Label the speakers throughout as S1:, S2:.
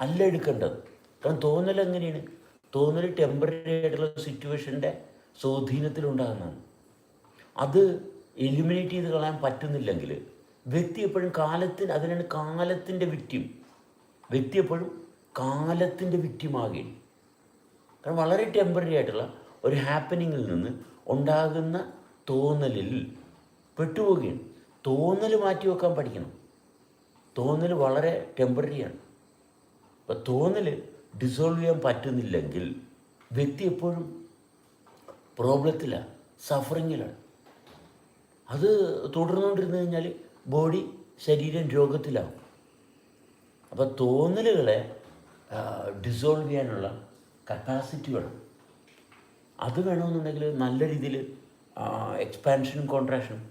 S1: അല്ല എടുക്കേണ്ടത്. കാരണം തോന്നൽ എങ്ങനെയാണ്? തോന്നൽ ടെമ്പററി ആയിട്ടുള്ള സിറ്റുവേഷൻ്റെ സ്വാധീനത്തിലുണ്ടാകുന്നതാണ്. അത് എലിമിനേറ്റ് ചെയ്ത് കളയാൻ പറ്റുന്നില്ലെങ്കിൽ വ്യക്തി എപ്പോഴും അതിനാണ് കാലത്തിൻ്റെ വിക്റ്റിം. വ്യക്തി എപ്പോഴും കാലത്തിൻ്റെ വിക്റ്റിമാകുകയാണ്. കാരണം വളരെ ടെമ്പററി ആയിട്ടുള്ള ഒരു ഹാപ്പനിങ്ങിൽ നിന്ന് ഉണ്ടാകുന്ന തോന്നലിൽ പെട്ടുപോവുകയാണ്. തോന്നൽ മാറ്റി വെക്കാൻ പഠിക്കണം. തോന്നൽ വളരെ ടെമ്പററിയാണ്. അപ്പോൾ തോന്നൽ ഡിസോൾവ് ചെയ്യാൻ പറ്റുന്നില്ലെങ്കിൽ വ്യക്തി എപ്പോഴും പ്രോബ്ലത്തിലാണ്, സഫറിങ്ങിലാണ്. അത് തുടർന്നുകൊണ്ടിരുന്നു കഴിഞ്ഞാൽ ശരീരം രോഗത്തിലാവും. അപ്പോൾ തോന്നലുകളെ ഡിസോൾവ് ചെയ്യാനുള്ള കപ്പാസിറ്റി വേണം. അത് വേണമെന്നുണ്ടെങ്കിൽ നല്ല രീതിയിൽ എക്സ്പാൻഷനും കോൺട്രാക്ഷനും.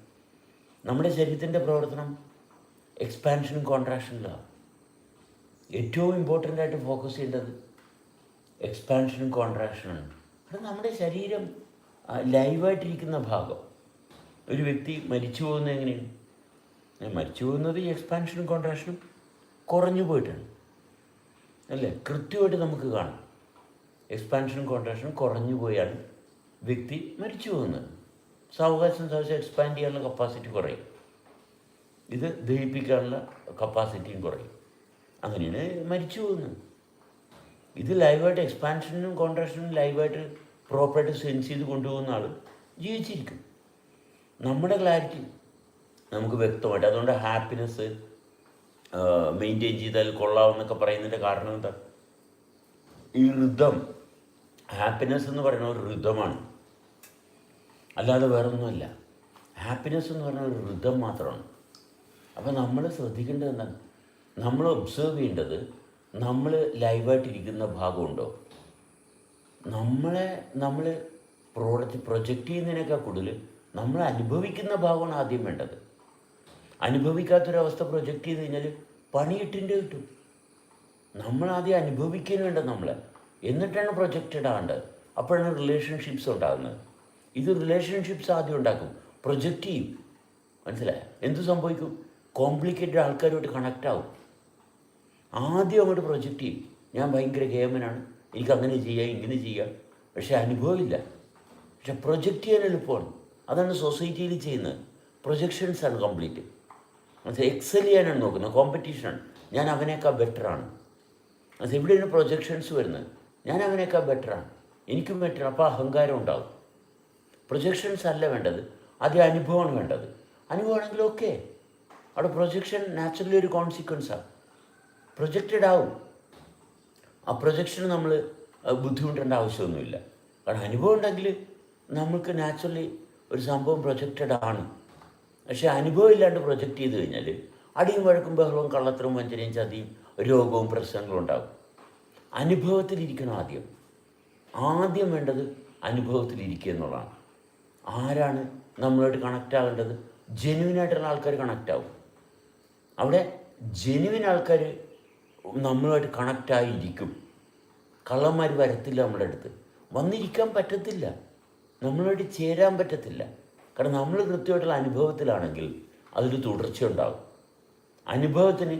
S1: നമ്മുടെ ശരീരത്തിൻ്റെ പ്രവർത്തനം എക്സ്പാൻഷനും കോൺട്രാക്ഷനിലാണ്. ഏറ്റവും ഇമ്പോർട്ടൻ്റ് ആയിട്ട് ഫോക്കസ് ചെയ്യേണ്ടത് എക്സ്പാൻഷനും കോൺട്രാക്ഷനാണ്. കാരണം നമ്മുടെ ശരീരം ലൈവായിട്ടിരിക്കുന്ന ഭാഗം. ഒരു വ്യക്തി മരിച്ചു പോകുന്നത് എങ്ങനെയാണ്? മരിച്ചു പോകുന്നത് ഈ എക്സ്പാൻഷനും കോൺട്രാക്ഷനും കുറഞ്ഞു പോയിട്ടാണ്, അല്ലേ? കൃത്യമായിട്ട് നമുക്ക് കാണാം. എക്സ്പാൻഷനും കോൺട്രാക്ഷനും കുറഞ്ഞു പോയാണ് വ്യക്തി മരിച്ചു പോകുന്നത്. സാവകാശം എക്സ്പാൻഡ് ചെയ്യാനുള്ള കപ്പാസിറ്റി കുറയും, ഇത് ദഹിപ്പിക്കാനുള്ള കപ്പാസിറ്റിയും കുറയും. അങ്ങനെയാണ് മരിച്ചു പോകുന്നത്. ഇത് ലൈവായിട്ട് എക്സ്പാൻഷനും കോൺട്രാക്ഷനും ലൈവായിട്ട് പ്രോപ്പറായിട്ട് സെൻസ് ചെയ്ത് കൊണ്ടുപോകുന്ന ആൾ ജീവിച്ചിരിക്കും. നമ്മുടെ ക്ലാരിറ്റി നമുക്ക് വ്യക്തമായിട്ട്. അതുകൊണ്ട് ഹാപ്പിനെസ് മെയിൻറ്റെയിൻ ചെയ്താൽ കൊള്ളാമെന്നൊക്കെ പറയുന്നതിൻ്റെ കാരണം എന്താ? ഈ ഋതം, ഹാപ്പിനെസ് എന്ന് പറയുന്ന ഒരു ഋതമാണ്, അല്ലാതെ വേറൊന്നുമല്ല. ഹാപ്പിനെസ് എന്ന് പറഞ്ഞ ഒരു ഋതം മാത്രമാണ്. അപ്പോൾ നമ്മൾ ശ്രദ്ധിക്കേണ്ടത് എന്താണ്? നമ്മൾ ഒബ്സേർവ് ചെയ്യേണ്ടത് നമ്മൾ ലൈവായിട്ടിരിക്കുന്ന ഭാഗമുണ്ടോ? നമ്മൾ പ്രൊജക്റ്റ് ചെയ്യുന്നതിനേക്കാൾ കൂടുതൽ നമ്മൾ അനുഭവിക്കുന്ന ഭാഗമാണ് ആദ്യം വേണ്ടത്. അനുഭവിക്കാത്തൊരവസ്ഥ പ്രൊജക്റ്റ് ചെയ്ത് കഴിഞ്ഞാൽ പണിയിട്ടിൻ്റെ കിട്ടും. നമ്മളാദ്യം അനുഭവിക്കാൻ വേണ്ടത് നമ്മളെ, എന്നിട്ടാണ് പ്രൊജക്റ്റഡ് ആവേണ്ടത്. അപ്പോഴാണ് റിലേഷൻഷിപ്സ് ഉണ്ടാകുന്നത്. ഇത് റിലേഷൻഷിപ്സ് ആദ്യം ഉണ്ടാക്കും, പ്രൊജക്റ്റ് ചെയ്യും. മനസ്സിലായോ? എന്ത് സംഭവിക്കും? കോംപ്ലിക്കേറ്റഡ് ആൾക്കാരുമായിട്ട് കണക്റ്റ് ആവും. ആദ്യം അങ്ങോട്ട് പ്രൊജക്റ്റ് ചെയ്യും. ഞാൻ ഭയങ്കര കേമനാണ്, എനിക്ക് അങ്ങനെ ചെയ്യാം, ഇങ്ങനെ ചെയ്യാം. പക്ഷേ അനുഭവമില്ല. പക്ഷെ പ്രൊജക്റ്റ് ചെയ്യാൻ എളുപ്പമാണ്. അതാണ് സൊസൈറ്റിയിൽ ചെയ്യുന്നത്. പ്രൊജക്ഷൻസാണ് കംപ്ലീറ്റ്. മനസ്സിലായി? എക്സൽ ചെയ്യാനാണ് നോക്കുന്നത്, കോമ്പറ്റീഷനാണ്. ഞാൻ അവനേക്കാൾ ബെറ്ററാണ്. അത് എവിടെയാണ് പ്രൊജക്ഷൻസ് വരുന്നത്? ഞാൻ അവനേക്കാൾ ബെറ്ററാണ്, എനിക്കും ബെറ്റർ. അപ്പോൾ അഹങ്കാരം ഉണ്ടാവും. പ്രൊജക്ഷൻസ് അല്ല വേണ്ടത്, ആദ്യം അനുഭവമാണ് വേണ്ടത്. അനുഭവമാണെങ്കിൽ ഓക്കെ, അവിടെ പ്രൊജക്ഷൻ നാച്ചുറലി ഒരു കോൺസിക്വൻസാണ്. പ്രൊജക്റ്റഡ് ആവും. ആ പ്രൊജക്ഷന് നമ്മൾ ബുദ്ധിമുട്ടേണ്ട ആവശ്യമൊന്നുമില്ല. കാരണം അനുഭവം ഉണ്ടെങ്കിൽ നമുക്ക് നാച്ചുറലി ഒരു സംഭവം പ്രൊജക്റ്റഡ് ആണ്. പക്ഷേ അനുഭവം ഇല്ലാണ്ട് പ്രൊജക്റ്റ് ചെയ്ത് കഴിഞ്ഞാൽ അടിയും വഴക്കും ബഹളവും കള്ളത്തരവും വഞ്ചനയും ചതിയും രോഗവും പ്രശ്നങ്ങളും ഉണ്ടാകും. അനുഭവത്തിലിരിക്കണം ആദ്യം. ആദ്യം വേണ്ടത് അനുഭവത്തിലിരിക്കുക എന്നുള്ളതാണ്. ആരാണ് നമ്മളുമായിട്ട് കണക്റ്റ് ആകേണ്ടത്? ജെന്യുവിനായിട്ടുള്ള ആൾക്കാർ കണക്റ്റ് ആവും. അവിടെ ജെന്യുവിൻ ആൾക്കാർ നമ്മളുമായിട്ട് കണക്റ്റായിരിക്കും. കള്ളന്മാർ വരത്തില്ല, നമ്മുടെ അടുത്ത് വന്നിരിക്കാൻ പറ്റത്തില്ല, നമ്മളുമായിട്ട് ചേരാൻ പറ്റത്തില്ല. കാരണം നമ്മൾ കൃത്യമായിട്ടുള്ള അനുഭവത്തിലാണെങ്കിൽ അതിൽ തുടർച്ച ഉണ്ടാകും. അനുഭവത്തിന്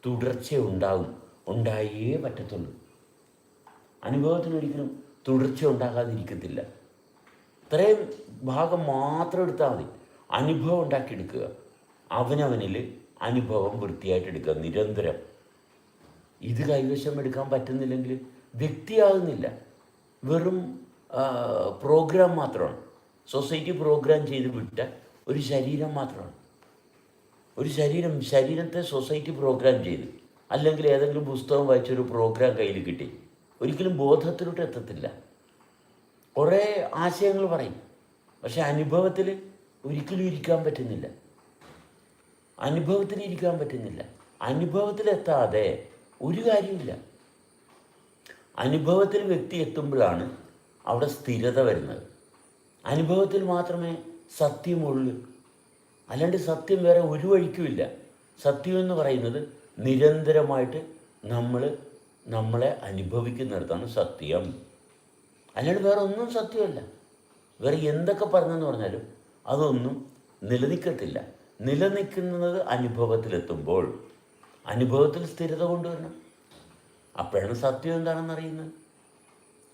S1: തുടർച്ച ഉണ്ടാകും, ഉണ്ടായേ പറ്റത്തുള്ളൂ. അനുഭവത്തിന് ഒരിക്കലും തുടർച്ച ഉണ്ടാകാതിരിക്കത്തില്ല. ഇത്രയും ഭാഗം മാത്രം എടുത്താൽ മതി. അനുഭവം ഉണ്ടാക്കിയെടുക്കുക, അവനവനിൽ അനുഭവം വൃത്തിയായിട്ട് എടുക്കുക നിരന്തരം. ഇത് കൈവശം എടുക്കാൻ പറ്റുന്നില്ലെങ്കിൽ വ്യക്തിയാകുന്നില്ല, വെറും പ്രോഗ്രാം മാത്രമാണ്. സൊസൈറ്റി പ്രോഗ്രാം ചെയ്ത് വിട്ട ഒരു ശരീരം മാത്രമാണ്. ഒരു ശരീരത്തെ സൊസൈറ്റി പ്രോഗ്രാം ചെയ്ത്, അല്ലെങ്കിൽ ഏതെങ്കിലും പുസ്തകം വായിച്ചൊരു പ്രോഗ്രാം കയ്യിൽ കിട്ടി, ഒരിക്കലും ബോധത്തിലോട്ട് എത്തത്തില്ല. കുറേ ആശയങ്ങൾ പറയും, പക്ഷെ അനുഭവത്തിൽ ഒരിക്കലും ഇരിക്കാൻ പറ്റുന്നില്ല. അനുഭവത്തിലെത്താതെ ഒരു കാര്യമില്ല. അനുഭവത്തിൽ വ്യക്തി എത്തുമ്പോഴാണ് അവിടെ സ്ഥിരത വരുന്നത്. അനുഭവത്തിൽ മാത്രമേ സത്യമുള്ളൂ, അല്ലാണ്ട് സത്യം വേറെ ഒരു വഴിക്കുമില്ല. സത്യം എന്ന് പറയുന്നത് നിരന്തരമായിട്ട് നമ്മളെ അനുഭവിക്കുന്നിടത്താണ് സത്യം. അല്ലാണ്ട് വേറെ ഒന്നും സത്യമല്ല. വേറെ എന്തൊക്കെ പറഞ്ഞെന്ന് പറഞ്ഞാലും അതൊന്നും നിലനിൽക്കത്തില്ല. നിലനിൽക്കുന്നത് അനുഭവത്തിലെത്തുമ്പോൾ. അനുഭവത്തിൽ സ്ഥിരത കൊണ്ടുവരണം. അപ്പോഴാണ് സത്യം എന്താണെന്ന് അറിയുന്നത്.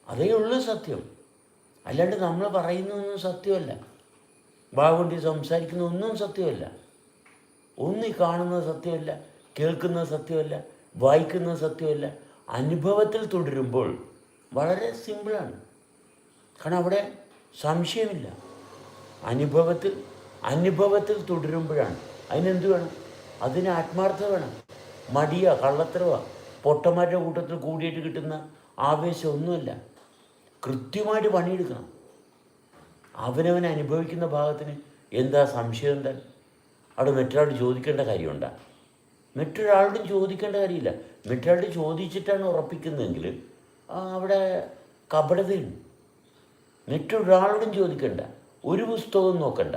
S1: അതേ ഉള്ളൂ സത്യം. അല്ലാണ്ട് നമ്മൾ പറയുന്നതൊന്നും സത്യമല്ല, വാഗൊണ്ടി സംസാരിക്കുന്ന ഒന്നും സത്യമല്ല. ഒന്നും കാണുന്നത് സത്യമല്ല, കേൾക്കുന്നത് സത്യമല്ല, വായിക്കുന്നത് സത്യമല്ല. അനുഭവത്തിൽ തുടരുമ്പോൾ വളരെ സിമ്പിളാണ്. കാരണം അവിടെ സംശയമില്ല. അനുഭവത്തിൽ തുടരുമ്പോഴാണ്. അതിനെന്ത് വേണം? അതിന് ആത്മാർത്ഥത വേണം. മടിയാ, കള്ളത്തരവാ, പൊട്ടന്മാരുടെ കൂട്ടത്തിൽ കൂടിയിട്ട് കിട്ടുന്ന ആവേശം ഒന്നുമല്ല. കൃത്യമായിട്ട് പണിയെടുക്കണം. അവനവൻ അനുഭവിക്കുന്ന ഭാഗത്തിന് എന്താ സംശയം? എന്താ അവിടെ മറ്റൊരാൾ ചോദിക്കേണ്ട കാര്യമുണ്ടോ? മറ്റൊരാളോടും ചോദിക്കേണ്ട കാര്യമില്ല. മറ്റൊരാളോട് ചോദിച്ചിട്ടാണ് ഉറപ്പിക്കുന്നതെങ്കിൽ അവിടെ കപടതയുണ്ട്. മറ്റൊരാളോടും ചോദിക്കണ്ട, ഒരു പുസ്തകവും നോക്കണ്ട.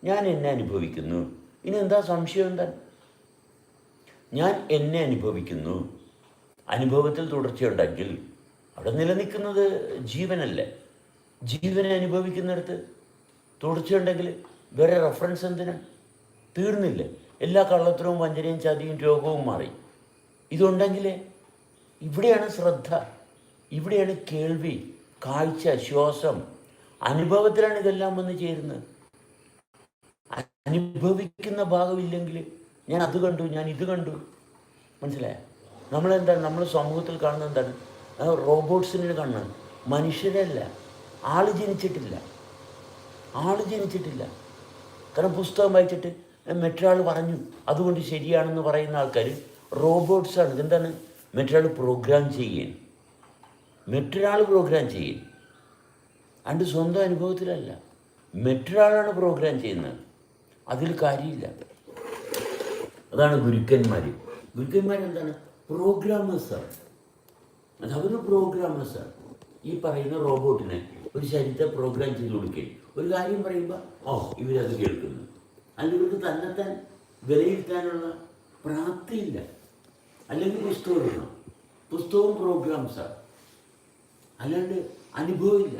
S1: ഞാൻ എന്നെ അനുഭവിക്കുന്നു. ഇനി എന്താ സംശയം? എന്താ? ഞാൻ എന്നെ അനുഭവിക്കുന്നു. അനുഭവത്തിൽ തുടർച്ചയുണ്ടെങ്കിൽ അവിടെ നിലനിൽക്കുന്നത് ജീവനല്ലേ. ജീവനെ അനുഭവിക്കുന്നിടത്ത് തുടർച്ചയുണ്ടെങ്കിൽ വേറെ റെഫറൻസ് എന്തിനാ? തീർന്നില്ലേ? എല്ലാ കള്ളത്തരവും വഞ്ചനയും ചതിയും രോഗവും മാറി. ഇതുണ്ടെങ്കിലേ ഇവിടെയാണ് ശ്രദ്ധ, ഇവിടെയാണ് കേൾവി, കാഴ്ച, ശ്വാസം. അനുഭവത്തിലാണ് ഇതെല്ലാം വന്ന് ചേരുന്നത്. അനുഭവിക്കുന്ന ഭാഗമില്ലെങ്കിൽ ഞാൻ അത് കണ്ടു, ഞാൻ ഇത് കണ്ടു, മനസ്സിലായ? നമ്മളെന്താണ് നമ്മൾ സമൂഹത്തിൽ കാണുന്നത്? എന്താണ്? റോബോട്ട്സിനെ കാണുന്നത്, മനുഷ്യരല്ല. ആള് ജനിച്ചിട്ടില്ല. കാരണം പുസ്തകം വായിച്ചിട്ട് മറ്റൊരാൾ പറഞ്ഞു അതുകൊണ്ട് ശരിയാണെന്ന് പറയുന്ന ആൾക്കാർ റോബോട്ട്സാണ്. എന്താണ്? മറ്റൊരാൾ പ്രോഗ്രാം ചെയ്യൻ, അണ്ട് സ്വന്തം അനുഭവത്തിലല്ല, മറ്റൊരാളാണ് പ്രോഗ്രാം ചെയ്യുന്നത്. അതിൽ കാര്യമില്ല. അതാണ് ഗുരുക്കന്മാരെന്താണ്? പ്രോഗ്രാമേഴ്സാണ്. അവർ പ്രോഗ്രാമേഴ്സാണ്. ഈ പറയുന്ന റോബോട്ടിനെ ഒരു ശരീരത്തെ പ്രോഗ്രാം ചെയ്ത് കൊടുക്കുകയും ഒരു കാര്യം പറയുമ്പോൾ ഇവരത് കേൾക്കുന്നു. അല്ലെങ്കിൽ ഇവർക്ക് തന്നെത്താൻ വിലയിരുത്താനുള്ള പ്രാപ്തിയില്ല. അല്ലെങ്കിൽ പുസ്തകം എടുക്കണം, പുസ്തകവും പ്രോഗ്രാംസാണ്. അല്ലാണ്ട് അനുഭവമില്ല.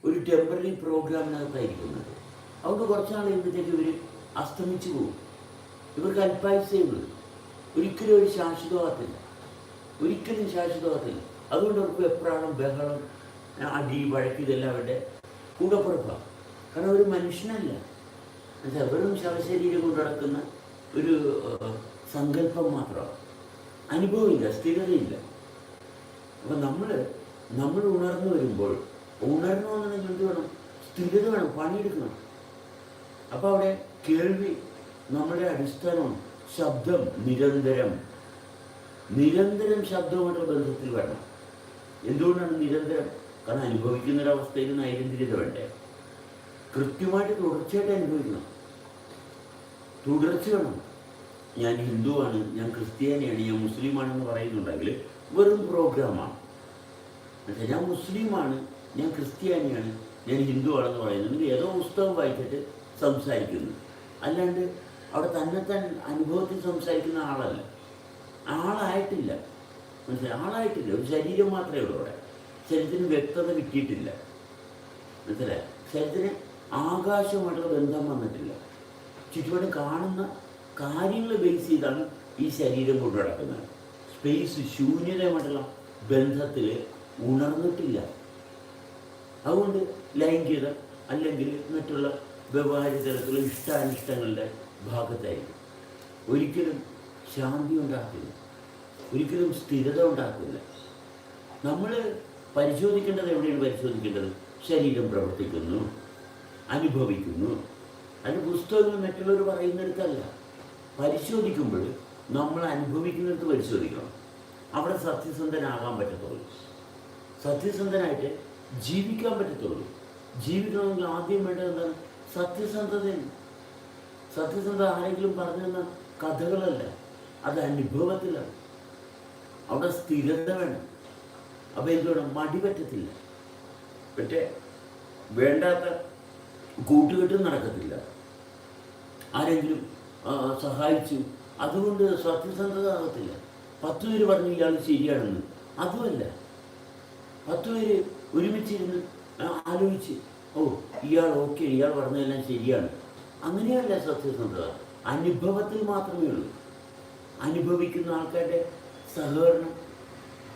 S1: ഒരു ടെമ്പററി പ്രോഗ്രാമിനകത്തായിരിക്കുന്നത്. അതുകൊണ്ട് കുറച്ചാൾ കഴിയുമ്പോഴത്തേക്ക് ഇവർ അസ്തമിച്ചു പോകും. ഇവർക്ക് അല്പായുസേയുള്ളൂ. ഒരിക്കലും ഒരു ശാശ്വതമാകത്തില്ല. അതുകൊണ്ട് അവർക്ക് വെപ്രാളം, ബഹളം, അടി, വഴക്ക് ഇതെല്ലാം അവരുടെ കൂടപ്പുറപ്പാണ്. കാരണം ഒരു മനുഷ്യനല്ല, വെറും ശവശരീരം കൊണ്ട് നടക്കുന്ന ഒരു സങ്കല്പം മാത്രമാണ്. അനുഭവമില്ല, സ്ഥിരതയില്ല. അപ്പം നമ്മൾ ഉണർന്നു വരുമ്പോൾ, ഉണരണമെന്നുണ്ടെങ്കിൽ എന്ത് വേണം? സ്ഥിരത വേണം, പണിയെടുക്കണം. അപ്പോൾ അവിടെ കേൾവി നമ്മുടെ അടിസ്ഥാനമാണ്. ശബ്ദം നിരന്തരം ശബ്ദവുമായിട്ടുള്ള ബന്ധത്തിൽ വേണം. എന്തുകൊണ്ടാണ് നിരന്തരം? കാരണം അനുഭവിക്കുന്നൊരവസ്ഥയിൽ നൈരന്തര്യത വേണ്ടേ? കൃത്യമായിട്ട് തുടർച്ചയായിട്ട് അനുഭവിക്കണം. തുടർച്ച വേണം. ഞാൻ ഹിന്ദുവാണ്, ഞാൻ ക്രിസ്ത്യാനിയാണ്, ഞാൻ മുസ്ലിമാണെന്ന് പറയുന്നുണ്ടെങ്കിൽ വെറും പ്രോഗ്രാമാണ്. ഞാൻ മുസ്ലിമാണ്, ഞാൻ ക്രിസ്ത്യാനിയാണ്, ഞാൻ ഹിന്ദുവാണെന്ന് പറയുന്നുണ്ടെങ്കിൽ ഏതോ പുസ്തകം വായിച്ചിട്ട് സംസാരിക്കുന്നു. അല്ലാണ്ട് അവിടെ തന്നെത്താൻ അനുഭവത്തിൽ സംസാരിക്കുന്ന ആളല്ല. ആളായിട്ടില്ല. മനസ്സിലായി? ഒരു ശരീരം മാത്രമേ ഉള്ളൂ അവിടെ. ശരീരത്തിന് വ്യക്തത കിട്ടിയിട്ടില്ല. മനസ്സിലായി? ശരീരത്തിന് ആകാശമായിട്ടുള്ള ബന്ധം വന്നിട്ടില്ല. ചുറ്റുപാടും കാണുന്ന കാര്യങ്ങൾ ബേസ് ചെയ്താണ് ഈ ശരീരം കൊണ്ടു നടക്കുന്നത്. സ്പേസ്, ശൂന്യതയുമായിട്ടുള്ള ബന്ധത്തിൽ ഉണർന്നിട്ടില്ല. അതുകൊണ്ട് ലൈംഗികത അല്ലെങ്കിൽ മറ്റുള്ള വ്യവഹാര തരത്തിലുള്ള ഇഷ്ടാനിഷ്ടങ്ങളുടെ ഭാഗത്തായിരിക്കും. ഒരിക്കലും ശാന്തി ഉണ്ടാക്കില്ല, ഒരിക്കലും സ്ഥിരത ഉണ്ടാക്കില്ല. നമ്മൾ പരിശോധിക്കേണ്ടത് എവിടെയാണ് പരിശോധിക്കേണ്ടത്? ശരീരം പ്രവർത്തിക്കുന്നു, അനുഭവിക്കുന്നു. അതിന് പുസ്തകങ്ങൾ മറ്റുള്ളവർ പറയുന്നിടത്തല്ല. പരിശോധിക്കുമ്പോൾ നമ്മൾ അനുഭവിക്കുന്നിടത്ത് പരിശോധിക്കണം. അവിടെ സത്യസന്ധനാകാൻ പറ്റത്തുള്ളൂ. സത്യസന്ധനായിട്ട് ജീവിക്കാൻ പറ്റത്തുള്ളൂ. ജീവിക്കണമെങ്കിൽ ആദ്യം വേണ്ടത് എന്താണ്? സത്യസന്ധതയാണ്. സത്യസന്ധത ആരെങ്കിലും പറഞ്ഞു തന്ന കഥകളല്ല, അത് അനുഭവത്തിലാണ്. അവിടെ സ്ഥിരത വേണം. അപ്പോൾ എന്ത് വേണം? മടി പറ്റത്തില്ല. പക്ഷേ വേണ്ടാത്ത കൂട്ടുകെട്ടും നടക്കത്തില്ല. ആരെങ്കിലും സഹായിച്ചു അതുകൊണ്ട് സത്യസന്ധത ആകത്തില്ല. 10 പേര് പറഞ്ഞു ഇയാൾ ശരിയാണെന്ന്, അതുമല്ല. 10 പേര് ഒരുമിച്ചിരുന്ന് ആലോചിച്ച് ഇയാൾ ഓക്കെ, ഇയാൾ പറഞ്ഞതെല്ലാം ശരിയാണ്, അങ്ങനെയല്ല സത്യസന്ധത. അനുഭവത്തിൽ മാത്രമേ ഉള്ളൂ. അനുഭവിക്കുന്ന ആൾക്കാരുടെ സഹകരണം,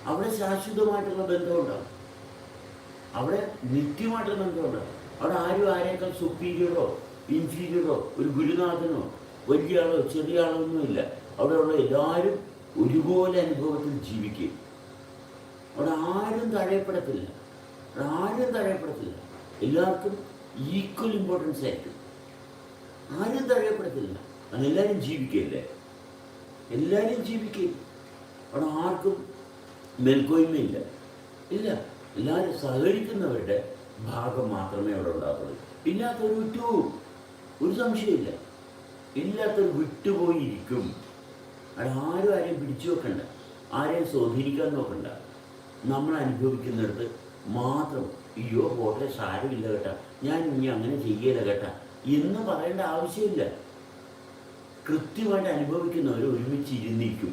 S1: അവിടെ ശാശ്വതമായിട്ടുള്ള ബന്ധമുണ്ടാകും, അവിടെ നിത്യമായിട്ടുള്ള ബന്ധമുണ്ടാകും. അവിടെ ആരും ആരേക്കാൾ സുപ്പീരിയറോ ഇൻഫീരിയറോ ഒരു ഗുരുനാഥനോ വലിയ ആളോ ചെറിയ ആളോ ഒന്നുമില്ല. അവിടെയുള്ള എല്ലാവരും ഒരുപോലെ അനുഭവത്തിൽ ജീവിക്കും. അവിടെ ആരും തഴയപ്പെടത്തില്ല, അവിടെ ആരും തഴയപ്പെടത്തില്ല. എല്ലാവർക്കും ഈക്വൽ ഇമ്പോർട്ടൻസ് ആയിരിക്കും. ആരും തഴയപ്പെടത്തില്ല. കാരണം എല്ലാവരും ജീവിക്കല്ലേ, എല്ലാവരും ജീവിക്കും. അവിടെ ആർക്കും മേൽക്കോയ്മയില്ല, ഇല്ല. എല്ലാവരും സഹകരിക്കുന്നവരുടെ ഭാഗം മാത്രമേ അവിടെ ഉണ്ടാകുള്ളൂ. ഇല്ലാത്തൊരു വിട്ടുപോകും, ഒരു സംശയമില്ല. ഇല്ലാത്തൊരു വിട്ടുപോയിരിക്കും. അവിടെ ആരും ആരെയും പിടിച്ചു വെക്കണ്ട, ആരെയും സ്വാധീനിക്കാൻ നോക്കണ്ട. നമ്മൾ അനുഭവിക്കുന്നിടത്ത് മാത്രം അയ്യോ പോട്ടെ സാരമില്ല കേട്ടാ, ഞാൻ ഇനി അങ്ങനെ ചെയ്യല കേട്ടാ എന്ന് പറയേണ്ട ആവശ്യമില്ല. കൃത്യമായിട്ട് അനുഭവിക്കുന്നവർ ഒരുമിച്ച് ഇരുന്നിരിക്കും,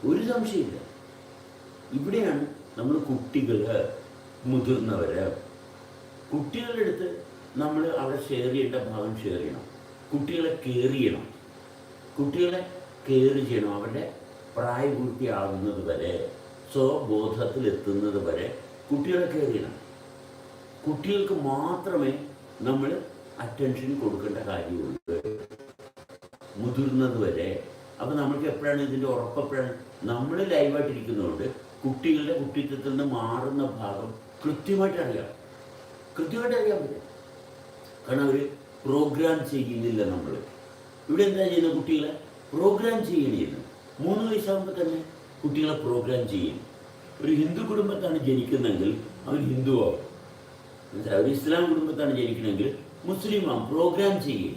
S1: ഒരു സംശയമില്ല. ഇവിടെയാണ് നമ്മൾ കുട്ടികൾ, മുതിർന്നവർ, കുട്ടികളുടെ അടുത്ത് നമ്മൾ അവിടെ ഷെയർ ചെയ്യേണ്ട ഭാഗം ഷെയർ ചെയ്യണം. കുട്ടികളെ കെയർ ചെയ്യണം, കുട്ടികളെ കെയർ ചെയ്യണം. അവരുടെ പ്രായപൂർത്തിയാകുന്നത് വരെ, സ്വബോധത്തിലെത്തുന്നത് വരെ കുട്ടികളെ കെയർ ചെയ്യണം. കുട്ടികൾക്ക് മാത്രമേ നമ്മൾ അറ്റൻഷൻ കൊടുക്കേണ്ട കാര്യമുള്ളൂ, മുതിർന്നത് വരെ. അപ്പോൾ നമ്മൾക്ക് എപ്പോഴാണ് ഇതിൻ്റെ ഉറപ്പെപ്പോഴാണ്? നമ്മൾ ലൈവായിട്ടിരിക്കുന്നതുകൊണ്ട് കുട്ടികളുടെ കുട്ടിത്വത്തിൽ നിന്ന് മാറുന്ന ഭാഗം കൃത്യമായിട്ട് അറിയാം, കൃത്യമായിട്ട് അറിയാൻ പറ്റും. കാരണം അവർ പ്രോഗ്രാം ചെയ്യുന്നില്ല. നമ്മൾ ഇവിടെ എന്താ ചെയ്യുന്നത്? കുട്ടികളെ പ്രോഗ്രാം ചെയ്യണേന്ന് 3 വയസ്സാകുമ്പോൾ തന്നെ കുട്ടികളെ പ്രോഗ്രാം ചെയ്യും. ഒരു ഹിന്ദു കുടുംബത്താണ് ജനിക്കുന്നതെങ്കിൽ അവൻ ഹിന്ദുവാകും. ഒരു ഇസ്ലാം കുടുംബത്താണ് ജനിക്കണമെങ്കിൽ മുസ്ലിമാകും. പ്രോഗ്രാം ചെയ്യും.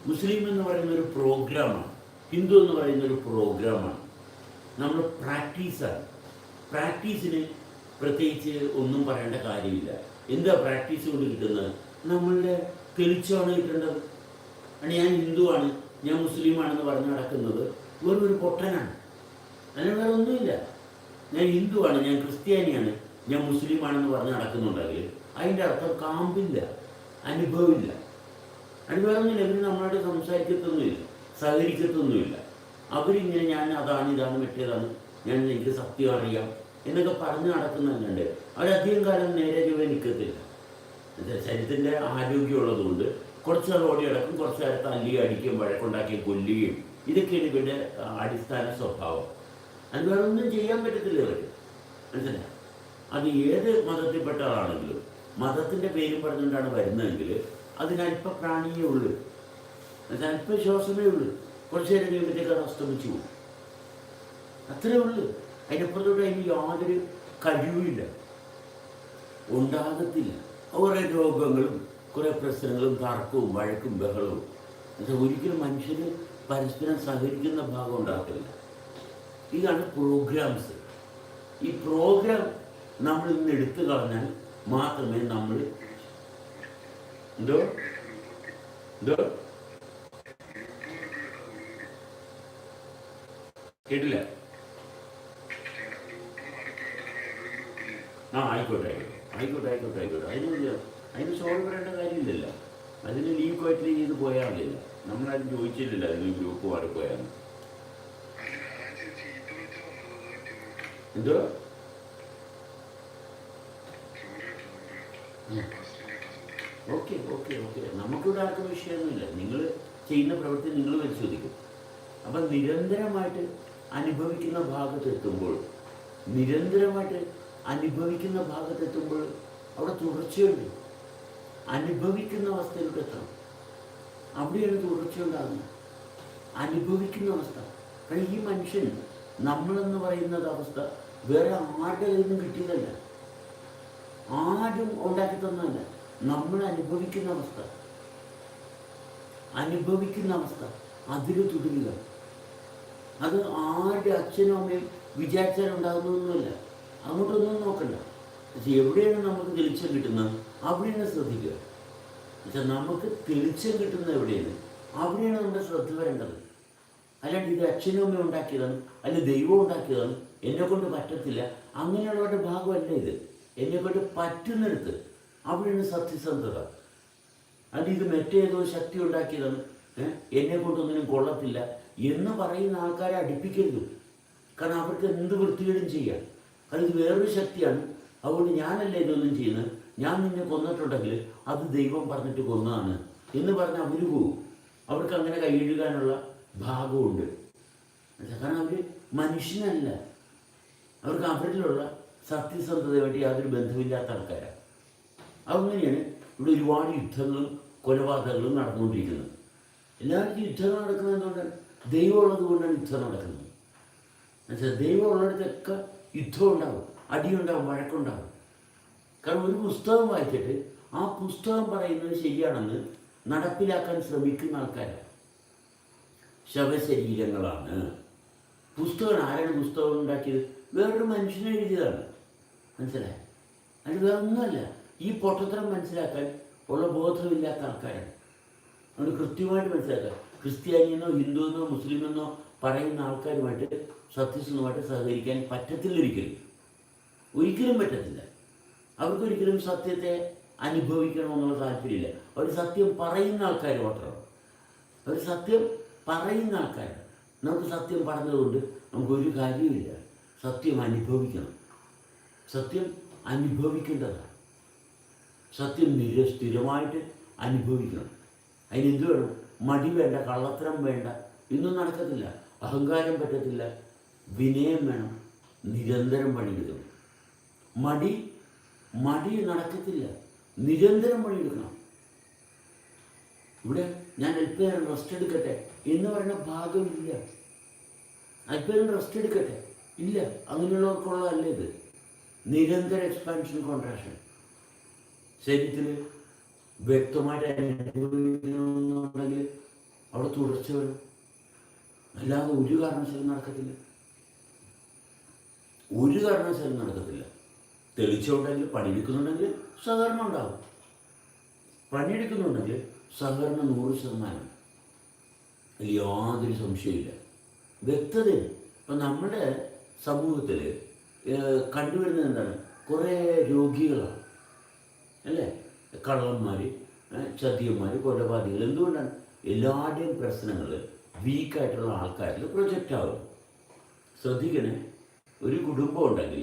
S1: മുസ്ലിം എന്ന് പറയുന്ന ഒരു പ്രോഗ്രാമാണ്, ഹിന്ദു എന്ന് പറയുന്ന ഒരു പ്രോഗ്രാമാണ്. നമ്മൾ പ്രാക്ടീസാണ്. പ്രാക്ടീസിന് പ്രത്യേകിച്ച് ഒന്നും പറയേണ്ട കാര്യമില്ല. എന്താ പ്രാക്ടീസ് കൊണ്ട് കിട്ടുന്നത്? നമ്മളുടെ തെളിച്ചമാണ് കിട്ടേണ്ടത്. ആണ് ഞാൻ ഹിന്ദുവാണ്, ഞാൻ മുസ്ലിമാണെന്ന് പറഞ്ഞ് നടക്കുന്നത് വെറും ഒരു പൊട്ടനാണ്. അതിന് വേറെ ഒന്നുമില്ല. ഞാൻ ഹിന്ദുവാണ്, ഞാൻ ക്രിസ്ത്യാനിയാണ്, ഞാൻ മുസ്ലിമാണെന്ന് പറഞ്ഞ് നടക്കുന്നുണ്ടെങ്കിൽ അതിൻ്റെ അർത്ഥം കാമ്പില്ല, അനുഭവമില്ല. അതിന് വേറെ ഒന്നുമില്ല. ഇവർ നമ്മളോട് സംസാരിക്കത്തൊന്നുമില്ല, സഹകരിക്കത്തൊന്നുമില്ല. അവരിങ്ങനെ ഞാൻ അതാണ് ഇതാണ് മറ്റേതാണ്, ഞാൻ എനിക്ക് സത്യം അറിയാം എന്നൊക്കെ പറഞ്ഞ് നടക്കുന്നതല്ലാണ്ട് അവരധികം കാലം നേരെ ചൊവ്വേ നിൽക്കത്തില്ല. ശരീരത്തിൻ്റെ ആരോഗ്യമുള്ളതുകൊണ്ട് കുറച്ച് നാൾ ഓടി കിടക്കും, കുറച്ച് നേരം തല്ലി അടിക്കുകയും വഴക്കുണ്ടാക്കുകയും കൊല്ലുകയും ഇതൊക്കെയാണ് ഇവരുടെ അടിസ്ഥാന സ്വഭാവം. അത് വേറെ ഒന്നും ചെയ്യാൻ പറ്റത്തില്ല ഇവർക്ക്, മനസ്സിലായി? അത് ഏത് മതത്തിൽപ്പെട്ട ആളാണെങ്കിലും മതത്തിൻ്റെ പേരും പറഞ്ഞുകൊണ്ടാണ് വരുന്നതെങ്കിൽ അതിനല്പ പ്രാണിയേ ഉള്ളൂ, അല്പ ശ്വാസമേ ഉള്ളൂ. കുറച്ച് നേരം കഴിയുമ്പോഴത്തേക്ക് അത് അസ്തമിച്ചു പോകും, അത്രേ ഉള്ളൂ. അതിനപ്പുറത്തോട്ട് അതിന് യാതൊരു കഴിവുമില്ല, ഉണ്ടാകത്തില്ല. കുറേ രോഗങ്ങളും കുറേ പ്രശ്നങ്ങളും തർക്കവും വഴക്കും ബഹളവും. ഒരിക്കലും മനുഷ്യന് പരസ്പരം സഹകരിക്കുന്ന ഭാഗം ഉണ്ടാകത്തില്ല. ഇതാണ് പ്രോഗ്രാംസ്. ഈ പ്രോഗ്രാം നമ്മൾ ഇന്ന് എടുത്തു കളഞ്ഞാൽ മാത്രമേ നമ്മൾ എന്തോ കേട്ടില്ല. ആയിക്കോട്ടെ. അതിന് സോൾവ് പറയേണ്ട കാര്യമില്ലല്ലോ. അതിന് ലീവ് ക്വയറ്റ്ലി ചെയ്ത് പോയാൽ മതിയല്ല. നമ്മളാരും ചോദിച്ചിട്ടില്ല അതിന് ഗ്രൂപ്പ് മാറിപ്പോയാൽ. എന്തോ ഓക്കെ. നമുക്കിവിടെ ആർക്കും വിഷയമൊന്നുമില്ല. നിങ്ങൾ ചെയ്യുന്ന പ്രവൃത്തി നിങ്ങൾ പരിശോധിക്കും. അപ്പം നിരന്തരമായിട്ട് അനുഭവിക്കുന്ന ഭാഗത്തെത്തുമ്പോൾ അവിടെ തുടർച്ചയുണ്ട്. അനുഭവിക്കുന്ന അവസ്ഥയിലോട്ട് എത്തണം. അവിടെയാണ് തുടർച്ചയുണ്ടാകുന്നത്, അനുഭവിക്കുന്ന അവസ്ഥ. കാരണം ഈ മനുഷ്യൻ നമ്മളെന്ന് പറയുന്നത് അവസ്ഥ വേറെ ആരുടെ കയ്യിൽ നിന്നും കിട്ടിയതല്ല, ആരും ഉണ്ടാക്കി തന്നതല്ല. നമ്മൾ അനുഭവിക്കുന്ന അവസ്ഥ അതിൽ തുടരുക. അത് ആരുടെ അച്ഛനും അമ്മയും വിചാരിച്ചാലുണ്ടാകുന്നതൊന്നുമല്ല. അങ്ങോട്ടൊന്നും നോക്കണ്ട. പക്ഷെ എവിടെയാണ് നമുക്ക് തെളിച്ചം കിട്ടുന്നത് അവിടെയാണ് ശ്രദ്ധിക്കുക. പക്ഷെ നമുക്ക് തെളിച്ചം കിട്ടുന്നത് എവിടെയാണ് അവിടെയാണ് നമ്മുടെ ശ്രദ്ധ വരേണ്ടത്. അല്ലാണ്ട് ഇത് അച്ഛനും അമ്മയും ഉണ്ടാക്കിയതാണ്, അല്ല ദൈവം ഉണ്ടാക്കിയതാണ്, എന്നെക്കൊണ്ട് പറ്റത്തില്ല, അങ്ങനെയുള്ളവരുടെ ഭാഗമല്ല ഇത്. എന്നെക്കൊണ്ട് പറ്റുന്നിടത്ത് അവിടെയാണ് സത്യസന്ധത. അത് ഇത് മറ്റേതോ ശക്തി ഉണ്ടാക്കിയതാണ്, എന്നെക്കൊണ്ടൊന്നിനും കൊള്ളത്തില്ല എന്ന് പറയുന്ന ആൾക്കാരെ അടുപ്പിക്കരുത്. കാരണം അവർക്ക് എന്ത് വൃത്തികേടും ചെയ്യാം. അത് വേറൊരു ശക്തിയാണ്. അതുകൊണ്ട് ഞാനല്ല ഇതൊന്നും ചെയ്യുന്നത്, ഞാൻ നിന്നെ കൊന്നിട്ടുണ്ടെങ്കിൽ അത് ദൈവം പറഞ്ഞിട്ട് കൊന്നതാണ് എന്ന് പറഞ്ഞ് അവർ പോവും. അവർക്ക് അങ്ങനെ കൈയിഴുകാനുള്ള ഭാഗമുണ്ട്. കാരണം അവർ മനുഷ്യനല്ല, അവർക്ക് അവരിലുള്ള സത്യസന്ധതയുമായിട്ട് യാതൊരു ബന്ധമില്ലാത്ത ആൾക്കാരാണ്. അങ്ങനെയാണ് ഇവിടെ ഒരുപാട് യുദ്ധങ്ങളും കൊലപാതകങ്ങളും നടന്നുകൊണ്ടിരിക്കുന്നത്. എല്ലാവർക്കും യുദ്ധങ്ങൾ നടക്കുന്നത് എന്തുകൊണ്ടാണ്? ദൈവമുള്ളത് കൊണ്ടാണ് യുദ്ധം നടക്കുന്നത്. എന്നുവെച്ചാൽ ദൈവം ഉള്ളിടത്തൊക്കെ യുദ്ധം ഉണ്ടാവും, അടിയുണ്ടാവും, വഴക്കുണ്ടാവും. കാരണം ഒരു പുസ്തകം വായിച്ചിട്ട് ആ പുസ്തകം പറയുന്നത് ശരിയാണെന്ന് നടപ്പിലാക്കാൻ ശ്രമിക്കുന്ന ആൾക്കാരാണ്. ശവശരീരങ്ങളാണ് പുസ്തകം. ആരാണ് പുസ്തകം ഉണ്ടാക്കിയത്? വേറൊരു മനുഷ്യനെ എഴുതിയതാണ്. മനസ്സിലായി? അത് വേറൊന്നുമല്ല. ഈ പൊട്ടത്തരം മനസ്സിലാക്കാൻ ഉള്ള ബോധമില്ലാത്ത ആൾക്കാരാണ്. അതുകൊണ്ട് കൃത്യമായിട്ട് മനസ്സിലാക്കുക. ക്രിസ്ത്യാനിയെന്നോ ഹിന്ദുവെന്നോ മുസ്ലിമെന്നോ പറയുന്ന ആൾക്കാരുമായിട്ട് സത്യസന്ധമായിട്ട് സഹകരിക്കാൻ പറ്റത്തില്ല. ഒരിക്കലും പറ്റത്തില്ല. അവർക്കൊരിക്കലും സത്യത്തെ അനുഭവിക്കണമെന്നുള്ള താല്പര്യമില്ല. അവർ സത്യം പറയുന്ന ആൾക്കാർ മാത്രമാണ്. അവർ സത്യം പറയുന്ന ആൾക്കാരാണ്. നമുക്ക് സത്യം പറഞ്ഞതുകൊണ്ട് നമുക്കൊരു കാര്യമില്ല. സത്യം അനുഭവിക്കണം. സത്യം അനുഭവിക്കേണ്ടതാണ്. സത്യം സ്ഥിരമായിട്ട് അനുഭവിക്കണം. അതിനെന്ത് വേണം? മടി വേണ്ട, കള്ളത്തരം വേണ്ട, ഇന്നും നടക്കത്തില്ല. അഹങ്കാരം പറ്റത്തില്ല. വിനയം വേണം. നിരന്തരം പണിയെടുക്കണം. മടി നടക്കത്തില്ല. നിരന്തരം പണിയെടുക്കണം. ഇവിടെ ഞാൻ അല്പനേരം റെസ്റ്റ് എടുക്കട്ടെ എന്ന് പറയുന്ന ഭാഗമില്ല. അല്പനേരം റെസ്റ്റ് എടുക്കട്ടെ ഇല്ല. അങ്ങനെയുള്ളവർക്കുള്ളതല്ല ഇത്. നിരന്തര എക്സ്പാൻഷൻ, കോൺട്രാക്ഷൻ. ശരീരത്തിൽ വ്യക്തമായിട്ട് അനുഭവിക്കണമെന്നുണ്ടെങ്കിൽ അവിടെ തുടർച്ച വരും. അല്ലാതെ ഒരു കാരണവശാലും നടക്കത്തില്ല. തെളിച്ചുണ്ടെങ്കിൽ പണിയെടുക്കുന്നുണ്ടെങ്കിൽ സഹകരണം ഉണ്ടാകും. പണിയെടുക്കുന്നുണ്ടെങ്കിൽ സഹകരണം 100%. അതിൽ യാതൊരു സംശയമില്ല. വ്യക്തത. ഇപ്പം നമ്മുടെ സമൂഹത്തിൽ കണ്ടുവരുന്നത് എന്താണ്? കുറേ രോഗികളാണ് അല്ലേ? കള്ളന്മാർ, ചതിയന്മാർ, കൊലപാതകൾ. എന്തുകൊണ്ടാണ്? എല്ലാവരുടെയും പ്രശ്നങ്ങൾ വീക്കായിട്ടുള്ള ആൾക്കാരിൽ പ്രൊജക്റ്റ് ആകും. ശ്രദ്ധിക്കണേ. ഒരു കുടുംബം ഉണ്ടെങ്കിൽ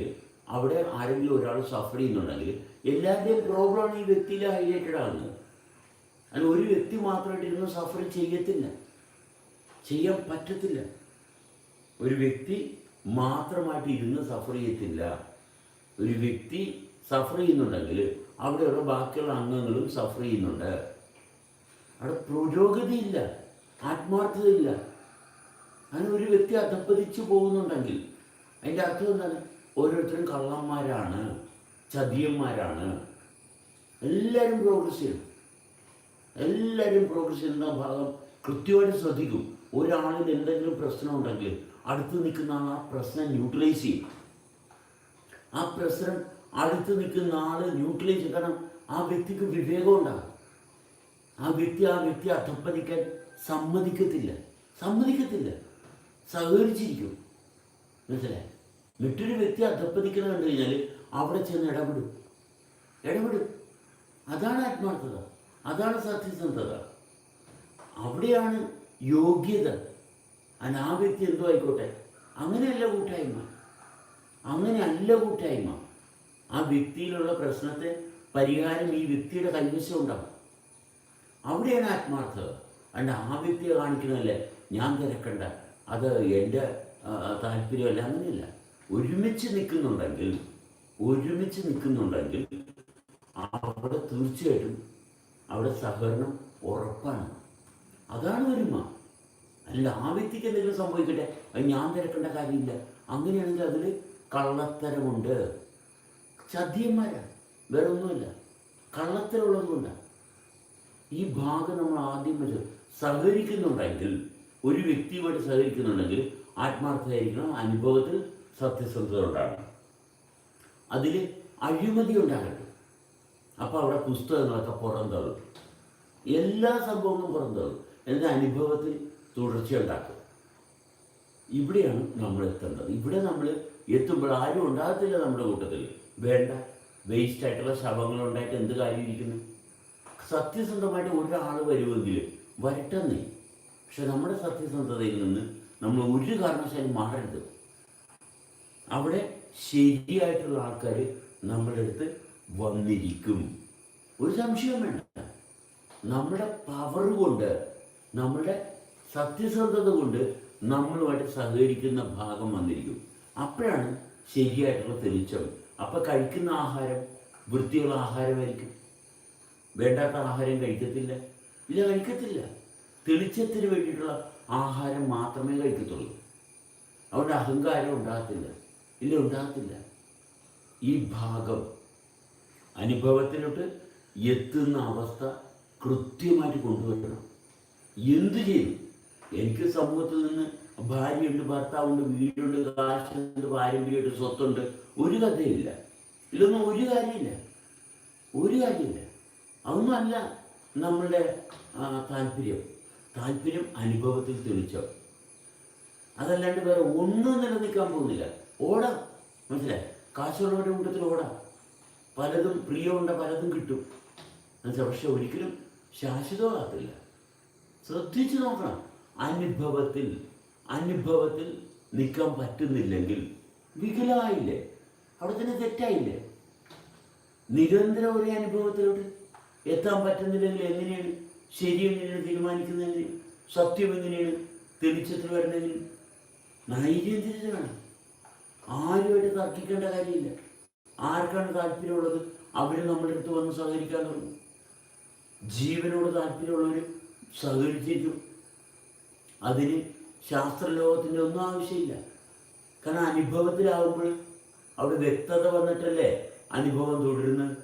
S1: അവിടെ ആരെങ്കിലും ഒരാൾ സഫർ ചെയ്യുന്നുണ്ടെങ്കിൽ എല്ലാവരുടെയും പ്രോബ്ലമാണ് ഈ വ്യക്തിയിൽ ഹൈലൈറ്റഡ് ആകുന്നത്. അതിൽ ഒരു വ്യക്തി മാത്രമായിട്ട് ഇരുന്ന് സഫർ ചെയ്യാൻ പറ്റത്തില്ല. ഒരു വ്യക്തി മാത്രമായിട്ട് ഇരുന്ന് സഫർ ചെയ്യത്തില്ല. ഒരു വ്യക്തി സഫർ ചെയ്യുന്നുണ്ടെങ്കിൽ അവിടെയുള്ള ബാക്കിയുള്ള അംഗങ്ങളും സഫർ ചെയ്യുന്നുണ്ട്. അവിടെ പുരോഗതിയില്ല, ആത്മാർത്ഥതയില്ല. അങ്ങനെ ഒരു വ്യക്തി അധപ്പതിച്ചു പോകുന്നുണ്ടെങ്കിൽ അതിൻ്റെ അർത്ഥം എന്താണ്? ഓരോരുത്തരും കള്ളന്മാരാണ്, ചതിയന്മാരാണ്. എല്ലാവരും പ്രോഗ്രസ് ചെയ്യുന്ന ഭാഗം കൃത്യമായിട്ട് ശ്രദ്ധിക്കും. ഒരാളിൽ എന്തെങ്കിലും പ്രശ്നം ഉണ്ടെങ്കിൽ അടുത്ത് നിൽക്കുന്ന ആ പ്രശ്നം ന്യൂട്രലൈസ് ചെയ്യും. ആ പ്രശ്നം അടുത്ത് നിൽക്കുന്ന ആൾ ന്യൂട്രലൈസ് ചെയ്യും. കാരണം ആ വ്യക്തിക്ക് വിവേകം ഉണ്ടാകും. ആ വ്യക്തി അധപ്പതിക്കാൻ സമ്മതിക്കത്തില്ല. സഹകരിച്ചിരിക്കും. മനസ്സിലായി? മറ്റൊരു വ്യക്തി അധപ്പതിക്കണം കണ്ടു കഴിഞ്ഞാൽ അവിടെ ചെന്ന് ഇടപെടും. അതാണ് ആത്മാർത്ഥത, അതാണ് സത്യസന്ധത. അവിടെയാണ് യോഗ്യത. ആ വ്യക്തി എന്തോ ആയിക്കോട്ടെ. അങ്ങനെയല്ല കൂട്ടായ്മ. ആ വ്യക്തിയിലുള്ള പ്രശ്നത്തെ പരിഹാരം ഈ വ്യക്തിയുടെ കൈവശം ഉണ്ടാകും. അവിടെയാണ് ആത്മാർത്ഥത. അല്ല ആ വ്യക്തിയെ കാണിക്കണമല്ലേ ഞാൻ തിരക്കണ്ട, അത് എൻ്റെ താല്പര്യമല്ല. അങ്ങനെയല്ല. ഒരുമിച്ച് നിൽക്കുന്നുണ്ടെങ്കിൽ അവിടെ തീർച്ചയായിട്ടും അവിടെ സഹകരണം ഉറപ്പാണ്. അതാണ് ഒരുമ. അല്ല ആ വ്യക്തിക്ക് എന്തെങ്കിലും സംഭവിക്കട്ടെ, അത് ഞാൻ തിരക്കേണ്ട കാര്യമില്ല. അങ്ങനെയാണെങ്കിൽ അതിൽ കള്ളത്തരമുണ്ട്. ചതിയന്മാരാണ്, വേറെ ഒന്നുമില്ല. കള്ളത്തരമുള്ളത് കൊണ്ടാണ്. ഈ ഭാഗം നമ്മൾ ആദ്യം സഹകരിക്കുന്നുണ്ടെങ്കിൽ, ഒരു വ്യക്തിയുമായിട്ട് സഹകരിക്കുന്നുണ്ടെങ്കിൽ ആത്മാർത്ഥമായിരിക്കണം. അനുഭവത്തിൽ സത്യസന്ധത ഉണ്ടാകണം. അതിൽ അഴിമതി ഉണ്ടാകരുത്. അപ്പോൾ അവിടെ പുസ്തകങ്ങളൊക്കെ പുറന്തള്ളും. എല്ലാ സംഭവങ്ങളും പുറന്തള്ളും. എൻ്റെ അനുഭവത്തിൽ തുടർച്ചയുണ്ടാക്കും. ഇവിടെയാണ് നമ്മൾ എത്തേണ്ടത്. ഇവിടെ നമ്മൾ എത്തുമ്പോൾ ആരും ഉണ്ടാകത്തില്ല നമ്മുടെ കൂട്ടത്തിൽ. വേണ്ട, വേസ്റ്റായിട്ടുള്ള ശവങ്ങളുണ്ടായിട്ട് എന്ത് കാര്യം ഇരിക്കുന്നു? സത്യസന്ധമായിട്ട് ഒരാൾ വരുമെങ്കിൽ വരട്ടെന്നേ. പക്ഷെ നമ്മുടെ സത്യസന്ധതയിൽ നിന്ന് നമ്മൾ ഒരു കാരണവശാലും മാറരുത്. അവിടെ ശരിയായിട്ടുള്ള ആൾക്കാർ നമ്മുടെ അടുത്ത് വന്നിരിക്കും. ഒരു സംശയം വേണ്ട. നമ്മുടെ പവർ കൊണ്ട്, നമ്മുടെ സത്യസന്ധത കൊണ്ട് നമ്മളുമായിട്ട് സഹകരിക്കുന്ന ഭാഗം വന്നിരിക്കും. അപ്പോഴാണ് ശരിയായിട്ടുള്ള തെളിച്ചം. അപ്പം കഴിക്കുന്ന ആഹാരം വൃത്തിയുള്ള ആഹാരമായിരിക്കും. വേണ്ടാത്ത ആഹാരം കഴിക്കത്തില്ല. ഇല്ല, കഴിക്കത്തില്ല. തെളിച്ചത്തിന് വേണ്ടിയിട്ടുള്ള ആഹാരം മാത്രമേ കഴിക്കത്തുള്ളൂ. അതുകൊണ്ട് അഹങ്കാരം ഉണ്ടാകത്തില്ല. ഇല്ല, ഉണ്ടാകത്തില്ല. ഈ ഭാഗം അനുഭവത്തിലോട്ട് എത്തുന്ന അവസ്ഥ കൃത്യമായിട്ട് കൊണ്ടുവരണം. എന്തു ചെയ്യും? എനിക്ക് സമൂഹത്തിൽ നിന്ന് ഭാര്യയുണ്ട്, ഭർത്താവുണ്ട്, വീടുണ്ട്, കാശുണ്ട്, പാരമ്പര്യമുണ്ട്, സ്വത്തുണ്ട്, ഒരു കഥയില്ല. ഇതൊന്നും ഒരു കാര്യമില്ല. അതൊന്നും അല്ല നമ്മളുടെ താല്പര്യം അനുഭവത്തിൽ തെളിച്ചോ. അതല്ലാണ്ട് വേറെ ഒന്നും നിലനിൽക്കാൻ പോകുന്നില്ല. ഓടാം, മനസ്സിലായി? കാശുള്ളവരുടെ കൂട്ടത്തിൽ ഓടാം. പലതും പ്രിയമുണ്ട്, പലതും കിട്ടും. മനസ്സിലായി? പക്ഷെ ഒരിക്കലും ശാശ്വതമാകത്തില്ല. ശ്രദ്ധിച്ചു നോക്കണം. അനുഭവത്തിൽ നിൽക്കാൻ പറ്റുന്നില്ലെങ്കിൽ വികലമായില്ലേ? അവിടെ തന്നെ തെറ്റായില്ലേ? നിരന്തരം ഒരേ അനുഭവത്തിലോട്ട് എത്താൻ പറ്റുന്നില്ലെങ്കിൽ എങ്ങനെയാണ് ശരി എങ്ങനെയാണ് തീരുമാനിക്കുന്നതെങ്കിൽ, സത്യം എങ്ങനെയാണ് തെളിച്ചത്തിൽ വരുന്നതെങ്കിൽ? നൈരന്തര്യത്തിലാണ്. ആരുമായിട്ട് തർക്കിക്കേണ്ട കാര്യമില്ല. ആർക്കാണ് താല്പര്യമുള്ളത് അവർ നമ്മുടെ അടുത്ത് വന്ന് സഹകരിക്കാൻ തുടങ്ങും. ജീവനോട് താല്പര്യമുള്ളവർ സഹകരിച്ചേക്കും. അതിന് ശാസ്ത്രലോകത്തിൻ്റെ ഒന്നും ആവശ്യമില്ല. കാരണം അനുഭവത്തിലാവുമ്പോൾ അവിടെ വ്യക്തത വന്നിട്ടല്ലേ അനുഭവം തുടരുന്നത്.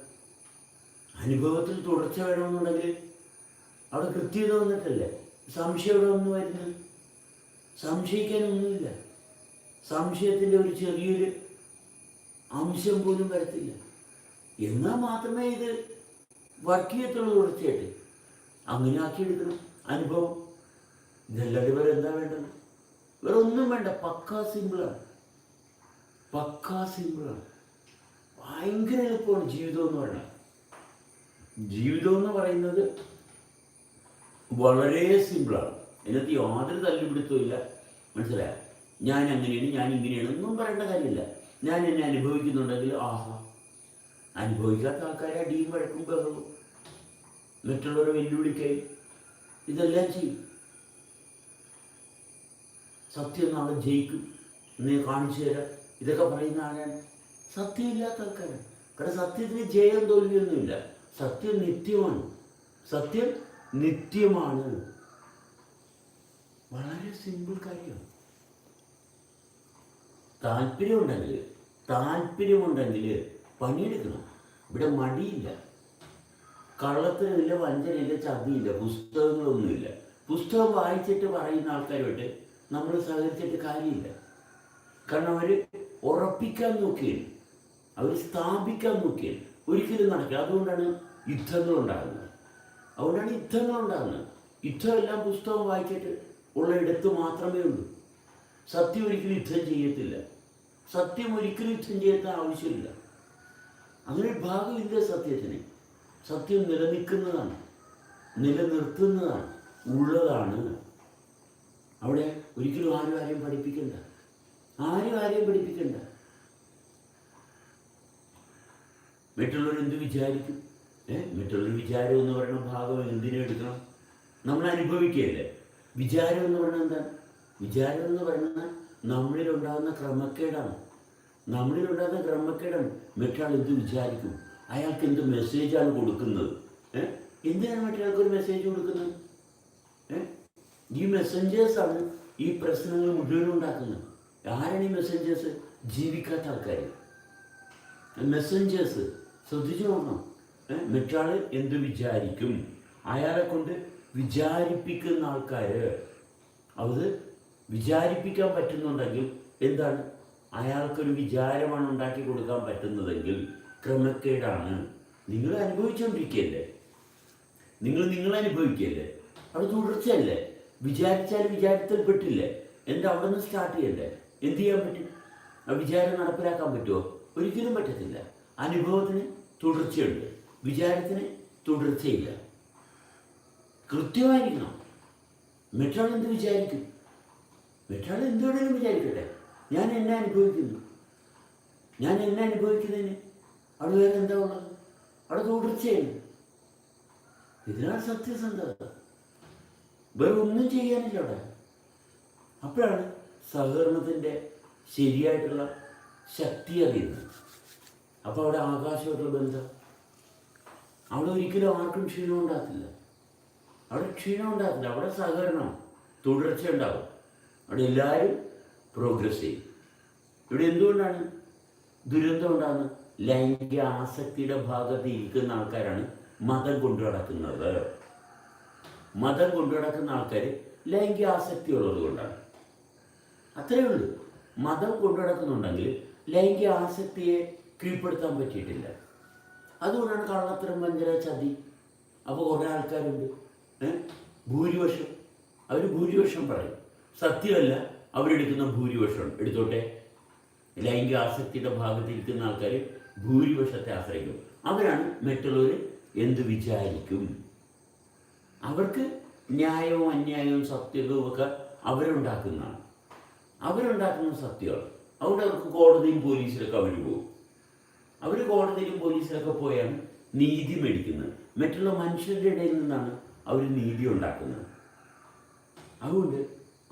S1: അനുഭവത്തിൽ തുടർച്ച വേണമെന്നുണ്ടെങ്കിൽ അവിടെ കൃത്യത വന്നിട്ടല്ലേ. സംശയം ഇവിടെ ഒന്നും വരുന്നത്. സംശയിക്കാനൊന്നുമില്ല. സംശയത്തിൻ്റെ ഒരു ചെറിയൊരു അംശം പോലും വരത്തില്ല. എന്നാൽ മാത്രമേ ഇത് വർക്ക് ചെയ്യത്തുള്ളൂ തുടർച്ചയായിട്ട്. അങ്ങനെ ആക്കിയെടുക്കണം അനുഭവം. ഇതല്ലാണ്ട് വേറെ എന്താ വേണ്ടത്? വേറെ ഒന്നും വേണ്ട. പക്കാ സിമ്പിളാണ്. ഭയങ്കര എളുപ്പമാണ് ജീവിതം എന്ന് പറയുന്നത്. ജീവിതം എന്ന് പറയുന്നത് വളരെ സിമ്പിളാണ്. ഇതിനകത്ത് യാതൊരു തല്ലുപിടുത്തവും ഇല്ല. മനസ്സിലായോ? ഞാൻ അങ്ങനെയാണ്, ഞാൻ ഇങ്ങനെയാണ് ഒന്നും പറയേണ്ട കാര്യമില്ല. ഞാൻ എന്നെ അനുഭവിക്കുന്നുണ്ടെങ്കിൽ ആഹാ. അനുഭവിക്കാത്ത ആൾക്കാരെ അടിയും വഴക്കും ബഹളവും മറ്റുള്ളവരെ വെല്ലുവിളിക്കായി ഇതെല്ലാം ചെയ്യും. സത്യം നാളെ ജയിക്കും, നീ കാണിച്ചു തരാം, ഇതൊക്കെ പറയുന്ന ആരാണ്? സത്യമില്ലാത്ത ആൾക്കാരാണ്. കാരണം സത്യത്തിന് ജയം തോൽവിയൊന്നുമില്ല. സത്യം നിത്യമാണ്. വളരെ സിമ്പിൾ കാര്യമാണ്. താല്പര്യമുണ്ടെങ്കിൽ പണിയെടുക്കണം. ഇവിടെ മടിയില്ല, കള്ളത്തിനില്ല, വഞ്ചനയില്ല, ചതിയില്ല, പുസ്തകങ്ങളൊന്നുമില്ല. പുസ്തകം വായിച്ചിട്ട് പറയുന്ന ആൾക്കാരുമായിട്ട് നമ്മൾ സഹകരിച്ചിട്ട് കാര്യമില്ല. കാരണം അവർ ഉറപ്പിക്കാൻ നോക്കിയാണ്, അവർ സ്ഥാപിക്കാൻ നോക്കിയാണ്. ഒരിക്കലും നടക്കില്ല. അതുകൊണ്ടാണ് യുദ്ധങ്ങളുണ്ടാകുന്നത്. യുദ്ധമെല്ലാം പുസ്തകം വായിച്ചിട്ട് ഉള്ള ഇടത്ത് മാത്രമേ ഉള്ളൂ. സത്യം ഒരിക്കലും യുദ്ധം ചെയ്യത്തില്ല. സത്യം ഒരിക്കലും യുദ്ധം ചെയ്യേണ്ട ആവശ്യമില്ല. അങ്ങനെ ഒരു ഭാഗമില്ല സത്യത്തിന്. സത്യം നിലനിൽക്കുന്നതാണ്, നിലനിർത്തുന്നതാണ്, ഉള്ളതാണ്. അവിടെ ഒരിക്കലും ആരെയും പഠിപ്പിക്കണ്ട. മറ്റുള്ളവരെന്ത് വിചാരിക്കും? മറ്റുള്ളവർ വിചാരം എന്ന് പറയുന്ന ഭാഗം എന്തിനും എടുക്കണം? നമ്മൾ അനുഭവിക്കുകയല്ലേ. വിചാരം എന്ന് പറയുന്നത് എന്താണ്? വിചാരം എന്ന് പറയുന്നത് നമ്മളിലുണ്ടാകുന്ന ക്രമക്കേടാണ്. മറ്റൊരാൾ എന്ത് വിചാരിക്കും? അയാൾക്ക് എന്ത് മെസ്സേജാണ് കൊടുക്കുന്നത്? എന്തിനാണ് മറ്റൊരാൾക്കൊരു മെസ്സേജ് കൊടുക്കുന്നത്? ഈ മെസ്സഞ്ചേഴ്സാണ് ഈ പ്രശ്നങ്ങൾ മുഴുവനും ഉണ്ടാക്കുന്നത്. ആരാണ് ഈ മെസ്സഞ്ചേഴ്സ്? ജീവിക്കാത്ത ആൾക്കാർ. മെസ്സഞ്ചേഴ്സ് ശ്രദ്ധിച്ചു നോക്കണം. മറ്റൊരാൾ എന്ത് വിചാരിക്കും? അയാളെ കൊണ്ട് വിചാരിപ്പിക്കുന്ന ആൾക്കാർ. അത് വിചാരിപ്പിക്കാൻ പറ്റുന്നുണ്ടെങ്കിൽ എന്താണ്? അയാൾക്കൊരു വിചാരമാണ് ഉണ്ടാക്കി കൊടുക്കാൻ പറ്റുന്നതെങ്കിൽ ക്രമക്കേടാണ്. നിങ്ങൾ അനുഭവിച്ചുകൊണ്ടിരിക്കുകയല്ലേ. നിങ്ങൾ അനുഭവിക്കുകയല്ലേ. അത് തുടർച്ചയല്ലേ. വിചാരിച്ചാൽ വിചാരത്തിൽ പെട്ടില്ലേ. എൻ്റെ അവിടെ നിന്ന് സ്റ്റാർട്ട് ചെയ്യണ്ടേ? എന്ത് ചെയ്യാൻ പറ്റും? ആ വിചാരം നടപ്പിലാക്കാൻ പറ്റുമോ? ഒരിക്കലും പറ്റത്തില്ല. അനുഭവത്തിന് തുടർച്ചയുണ്ട്, വിചാരത്തിന് തുടർച്ചയില്ല. കൃത്യമായിരിക്കണം. മറ്റൊരാൾ എന്ത് വിചാരിക്കും? മറ്റൊരാൾ എന്തുവേണേലും വിചാരിക്കട്ടെ. ഞാൻ എന്നെ അനുഭവിക്കുന്നു. ഞാൻ എന്നെ അനുഭവിക്കുന്നതിന് അവിടെ വേറെ എന്താ ഉള്ളത്? അവിടെ തുടർച്ചയാണ്. ഇതിനാണ് സത്യസന്ധത. വേറെ ഒന്നും ചെയ്യാനില്ല അവിടെ. അപ്പോഴാണ് സഹകരണത്തിൻ്റെ ശരിയായിട്ടുള്ള ശക്തി അറിയുന്നത്. അപ്പോൾ അവിടെ ആകാശമായിട്ടുള്ള ബന്ധം, അവിടെ ഒരിക്കലും ആർക്കും ക്ഷീണം ഉണ്ടാകത്തില്ല. അവിടെ ക്ഷീണം ഉണ്ടാകത്തില്ല. അവിടെ സഹകരണം, തുടർച്ച ഉണ്ടാവും. അവിടെ എല്ലാവരും പ്രോഗ്രസ് ചെയ്യും. ഇവിടെ എന്തുകൊണ്ടാണ് ദുരന്തം ഉണ്ടാകുന്നത്? ലൈംഗിക ആസക്തിയുടെ ഭാഗത്ത് ഇരിക്കുന്ന ആൾക്കാരാണ് മതം കൊണ്ടു നടക്കുന്നത്. മതം കൊണ്ടു നടക്കുന്ന ആൾക്കാർ ലൈംഗിക ആസക്തി ഉള്ളത് കൊണ്ടാണ്. അത്രയേ ഉള്ളൂ. മതം കൊണ്ടു നടക്കുന്നുണ്ടെങ്കിൽ ലൈംഗിക ആസക്തിയെ കീഴ്പ്പെടുത്താൻ പറ്റിയിട്ടില്ല. അതുകൊണ്ടാണ് കള്ളത്തരം, വഞ്ചന, ചതി. അപ്പോൾ കുറേ ആൾക്കാരുണ്ട്, ഭൂരിപക്ഷം, അവർ ഭൂരിപക്ഷം പറയും, സത്യമല്ല അവരെടുക്കുന്ന ഭൂരിപക്ഷം എടുത്തോട്ടെ. ലൈംഗിക ആസക്തിയുടെ ഭാഗത്തിരിക്കുന്ന ആൾക്കാർ ഭൂരിപക്ഷത്തെ ആശ്രയിക്കും. അവരാണ് മറ്റുള്ളവർ എന്ത് വിചാരിക്കും. അവർക്ക് ന്യായവും അന്യായവും സത്യവും ഒക്കെ അവരുണ്ടാക്കുന്നതാണ്. അവരുണ്ടാക്കുന്ന സത്യമാണ്. അതുകൊണ്ട് അവർക്ക് കോടതിയും പോലീസിലൊക്കെ അവർ പോകും. അവർ കോടതിയിലും പോലീസിലൊക്കെ പോയാണ് നീതി മേടിക്കുന്നത്. മറ്റുള്ള മനുഷ്യരുടെ ഇടയിൽ നിന്നാണ് അവർ നീതി ഉണ്ടാക്കുന്നത്. അതുകൊണ്ട്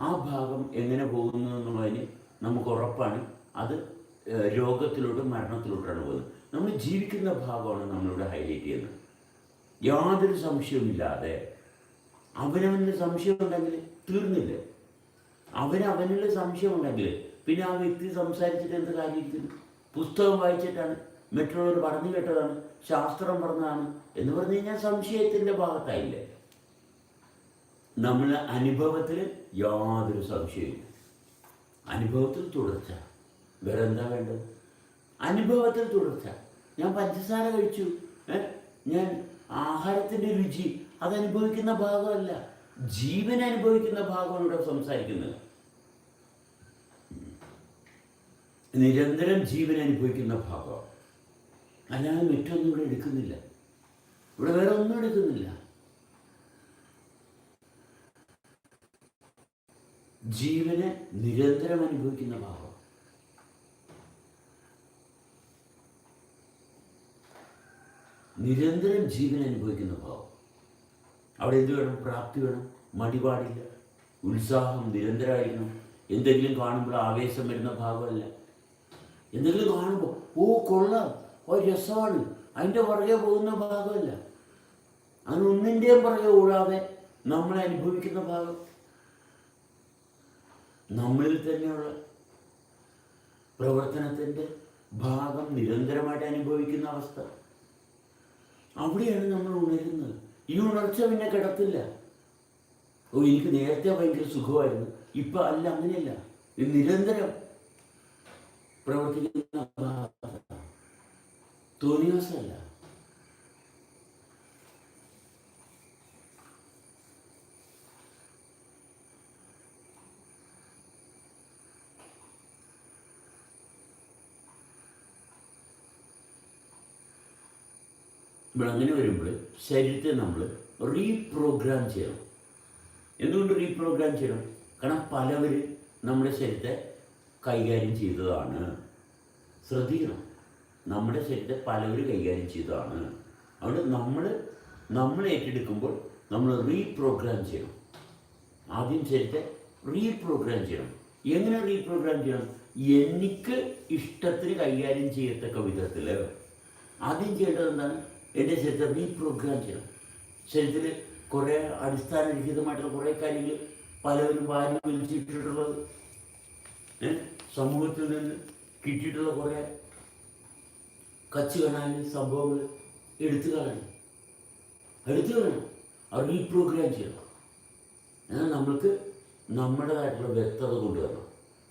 S1: ആ ഭാഗം എങ്ങനെ പോകുന്നു എന്നുള്ളതിന് നമുക്ക് ഉറപ്പാണ്. അത് രോഗത്തിലോട്ടും മരണത്തിലോട്ടാണ് പോകുന്നത്. നമ്മൾ ജീവിക്കുന്ന ഭാഗമാണ് നമ്മളിവിടെ ഹൈലൈറ്റ് ചെയ്യുന്നത്. യാതൊരു സംശയവുമില്ലാതെ അവനവന് സംശയം ഉണ്ടെങ്കിൽ തീർന്നില്ല. അവനിൽ സംശയം ഉണ്ടെങ്കിൽ പിന്നെ ആ വ്യക്തി സംസാരിച്ചിട്ട് എന്ത് കാര്യമായിരിക്കുന്നു? പുസ്തകം വായിച്ചിട്ടാണ്, മറ്റുള്ളവർ പറഞ്ഞു കേട്ടതാണ്, ശാസ്ത്രം പറഞ്ഞതാണ് എന്ന് പറഞ്ഞു കഴിഞ്ഞാൽ സംശയത്തിൻ്റെ ഭാഗത്തായില്ലേ? നമ്മൾ അനുഭവത്തിൽ യാതൊരു സംശയമില്ല. അനുഭവത്തിൽ തുടർച്ച. വേറെ എന്താ വേണ്ടത്? അനുഭവത്തിൽ തുടർച്ച. ഞാൻ പഞ്ചസാര കഴിച്ചു, ഞാൻ ആഹാരത്തിൻ്റെ രുചി അതനുഭവിക്കുന്ന ഭാഗമല്ല, ജീവൻ അനുഭവിക്കുന്ന ഭാഗമാണ് ഇവിടെ സംസാരിക്കുന്നത്. നിരന്തരം ജീവൻ അനുഭവിക്കുന്ന ഭാഗം, അല്ലാതെ മറ്റൊന്നും ഇവിടെ എടുക്കുന്നില്ല. ഇവിടെ വേറെ ഒന്നും എടുക്കുന്നില്ല. ജീവനെ നിരന്തരം അനുഭവിക്കുന്ന ഭാഗം. നിരന്തരം ജീവൻ അനുഭവിക്കുന്ന ഭാവം. അവിടെ എന്ത് വേണം? പ്രാപ്തി വേണം, മടി പാടില്ല, ഉത്സാഹം നിരന്തരമായിരിക്കണം. എന്തെങ്കിലും കാണുമ്പോൾ ആവേശം വരുന്ന ഭാഗമല്ല. എന്തെങ്കിലും കാണുമ്പോൾ കൊള്ളാം, രസമാണ്, അതിൻ്റെ പുറകെ പോകുന്ന ഭാഗമല്ല. അതിനൊന്നിൻ്റെയും പുറകെ ഓടാതെ നമ്മളെ അനുഭവിക്കുന്ന ഭാഗം, നമ്മളിൽ തന്നെയുള്ള പ്രവർത്തനത്തിൻ്റെ ഭാഗം നിരന്തരമായിട്ട് അനുഭവിക്കുന്ന അവസ്ഥ. അവിടെയാണ് നമ്മൾ ഉണരുന്നത്. ഈ ഉണർച്ച പിന്നെ കിടത്തില്ല. എനിക്ക് നേരത്തെ ഭയങ്കര സുഖമായിരുന്നു, ഇപ്പം അല്ല, അങ്ങനെയല്ല. ഇത് നിരന്തരം പ്രവർത്തിക്കുന്ന തോന്നിയാസമല്ല. ഇവിടെ അങ്ങനെ വരുമ്പോൾ ശരീരത്തെ നമ്മൾ റീപ്രോഗ്രാം ചെയ്യണം. എന്തുകൊണ്ട് റീപ്രോഗ്രാം ചെയ്യണം? കാരണം പലവർ നമ്മുടെ ശരീരത്തെ കൈകാര്യം ചെയ്തതാണ്. ശ്രദ്ധിക്കണം, നമ്മുടെ ശരീരത്തെ പലവർ കൈകാര്യം ചെയ്തതാണ്. അതുകൊണ്ട് നമ്മൾ ഏറ്റെടുക്കുമ്പോൾ നമ്മൾ റീപ്രോഗ്രാം ചെയ്യണം. ആദ്യം ശരീരത്തെ റീപ്രോഗ്രാം ചെയ്യണം. എങ്ങനെ റീപ്രോഗ്രാം ചെയ്യണം? എനിക്ക് ഇഷ്ടത്തിന് കൈകാര്യം ചെയ്യത്തക്ക വിധത്തിൽ ആദ്യം ചെയ്യേണ്ടത് എന്താണ്? എൻ്റെ ശരീരത്തെ റീപ്രോഗ്രാം ചെയ്യണം. ശരീരത്തിൽ കുറേ അടിസ്ഥാനരഹിതമായിട്ടുള്ള കുറേ കാര്യങ്ങൾ പലവരും വാരി വലിച്ചിട്ടുള്ളത്, സമൂഹത്തിൽ നിന്ന് കിട്ടിയിട്ടുള്ള കുറേ കച്ച് കാണാൻ സംഭവങ്ങൾ എടുത്തു കളയണം. അത് റീപ്രോഗ്രാം ചെയ്യണം. എന്നാൽ നമ്മൾക്ക് നമ്മുടേതായിട്ടുള്ള വ്യക്തത കൊണ്ടുവരണം.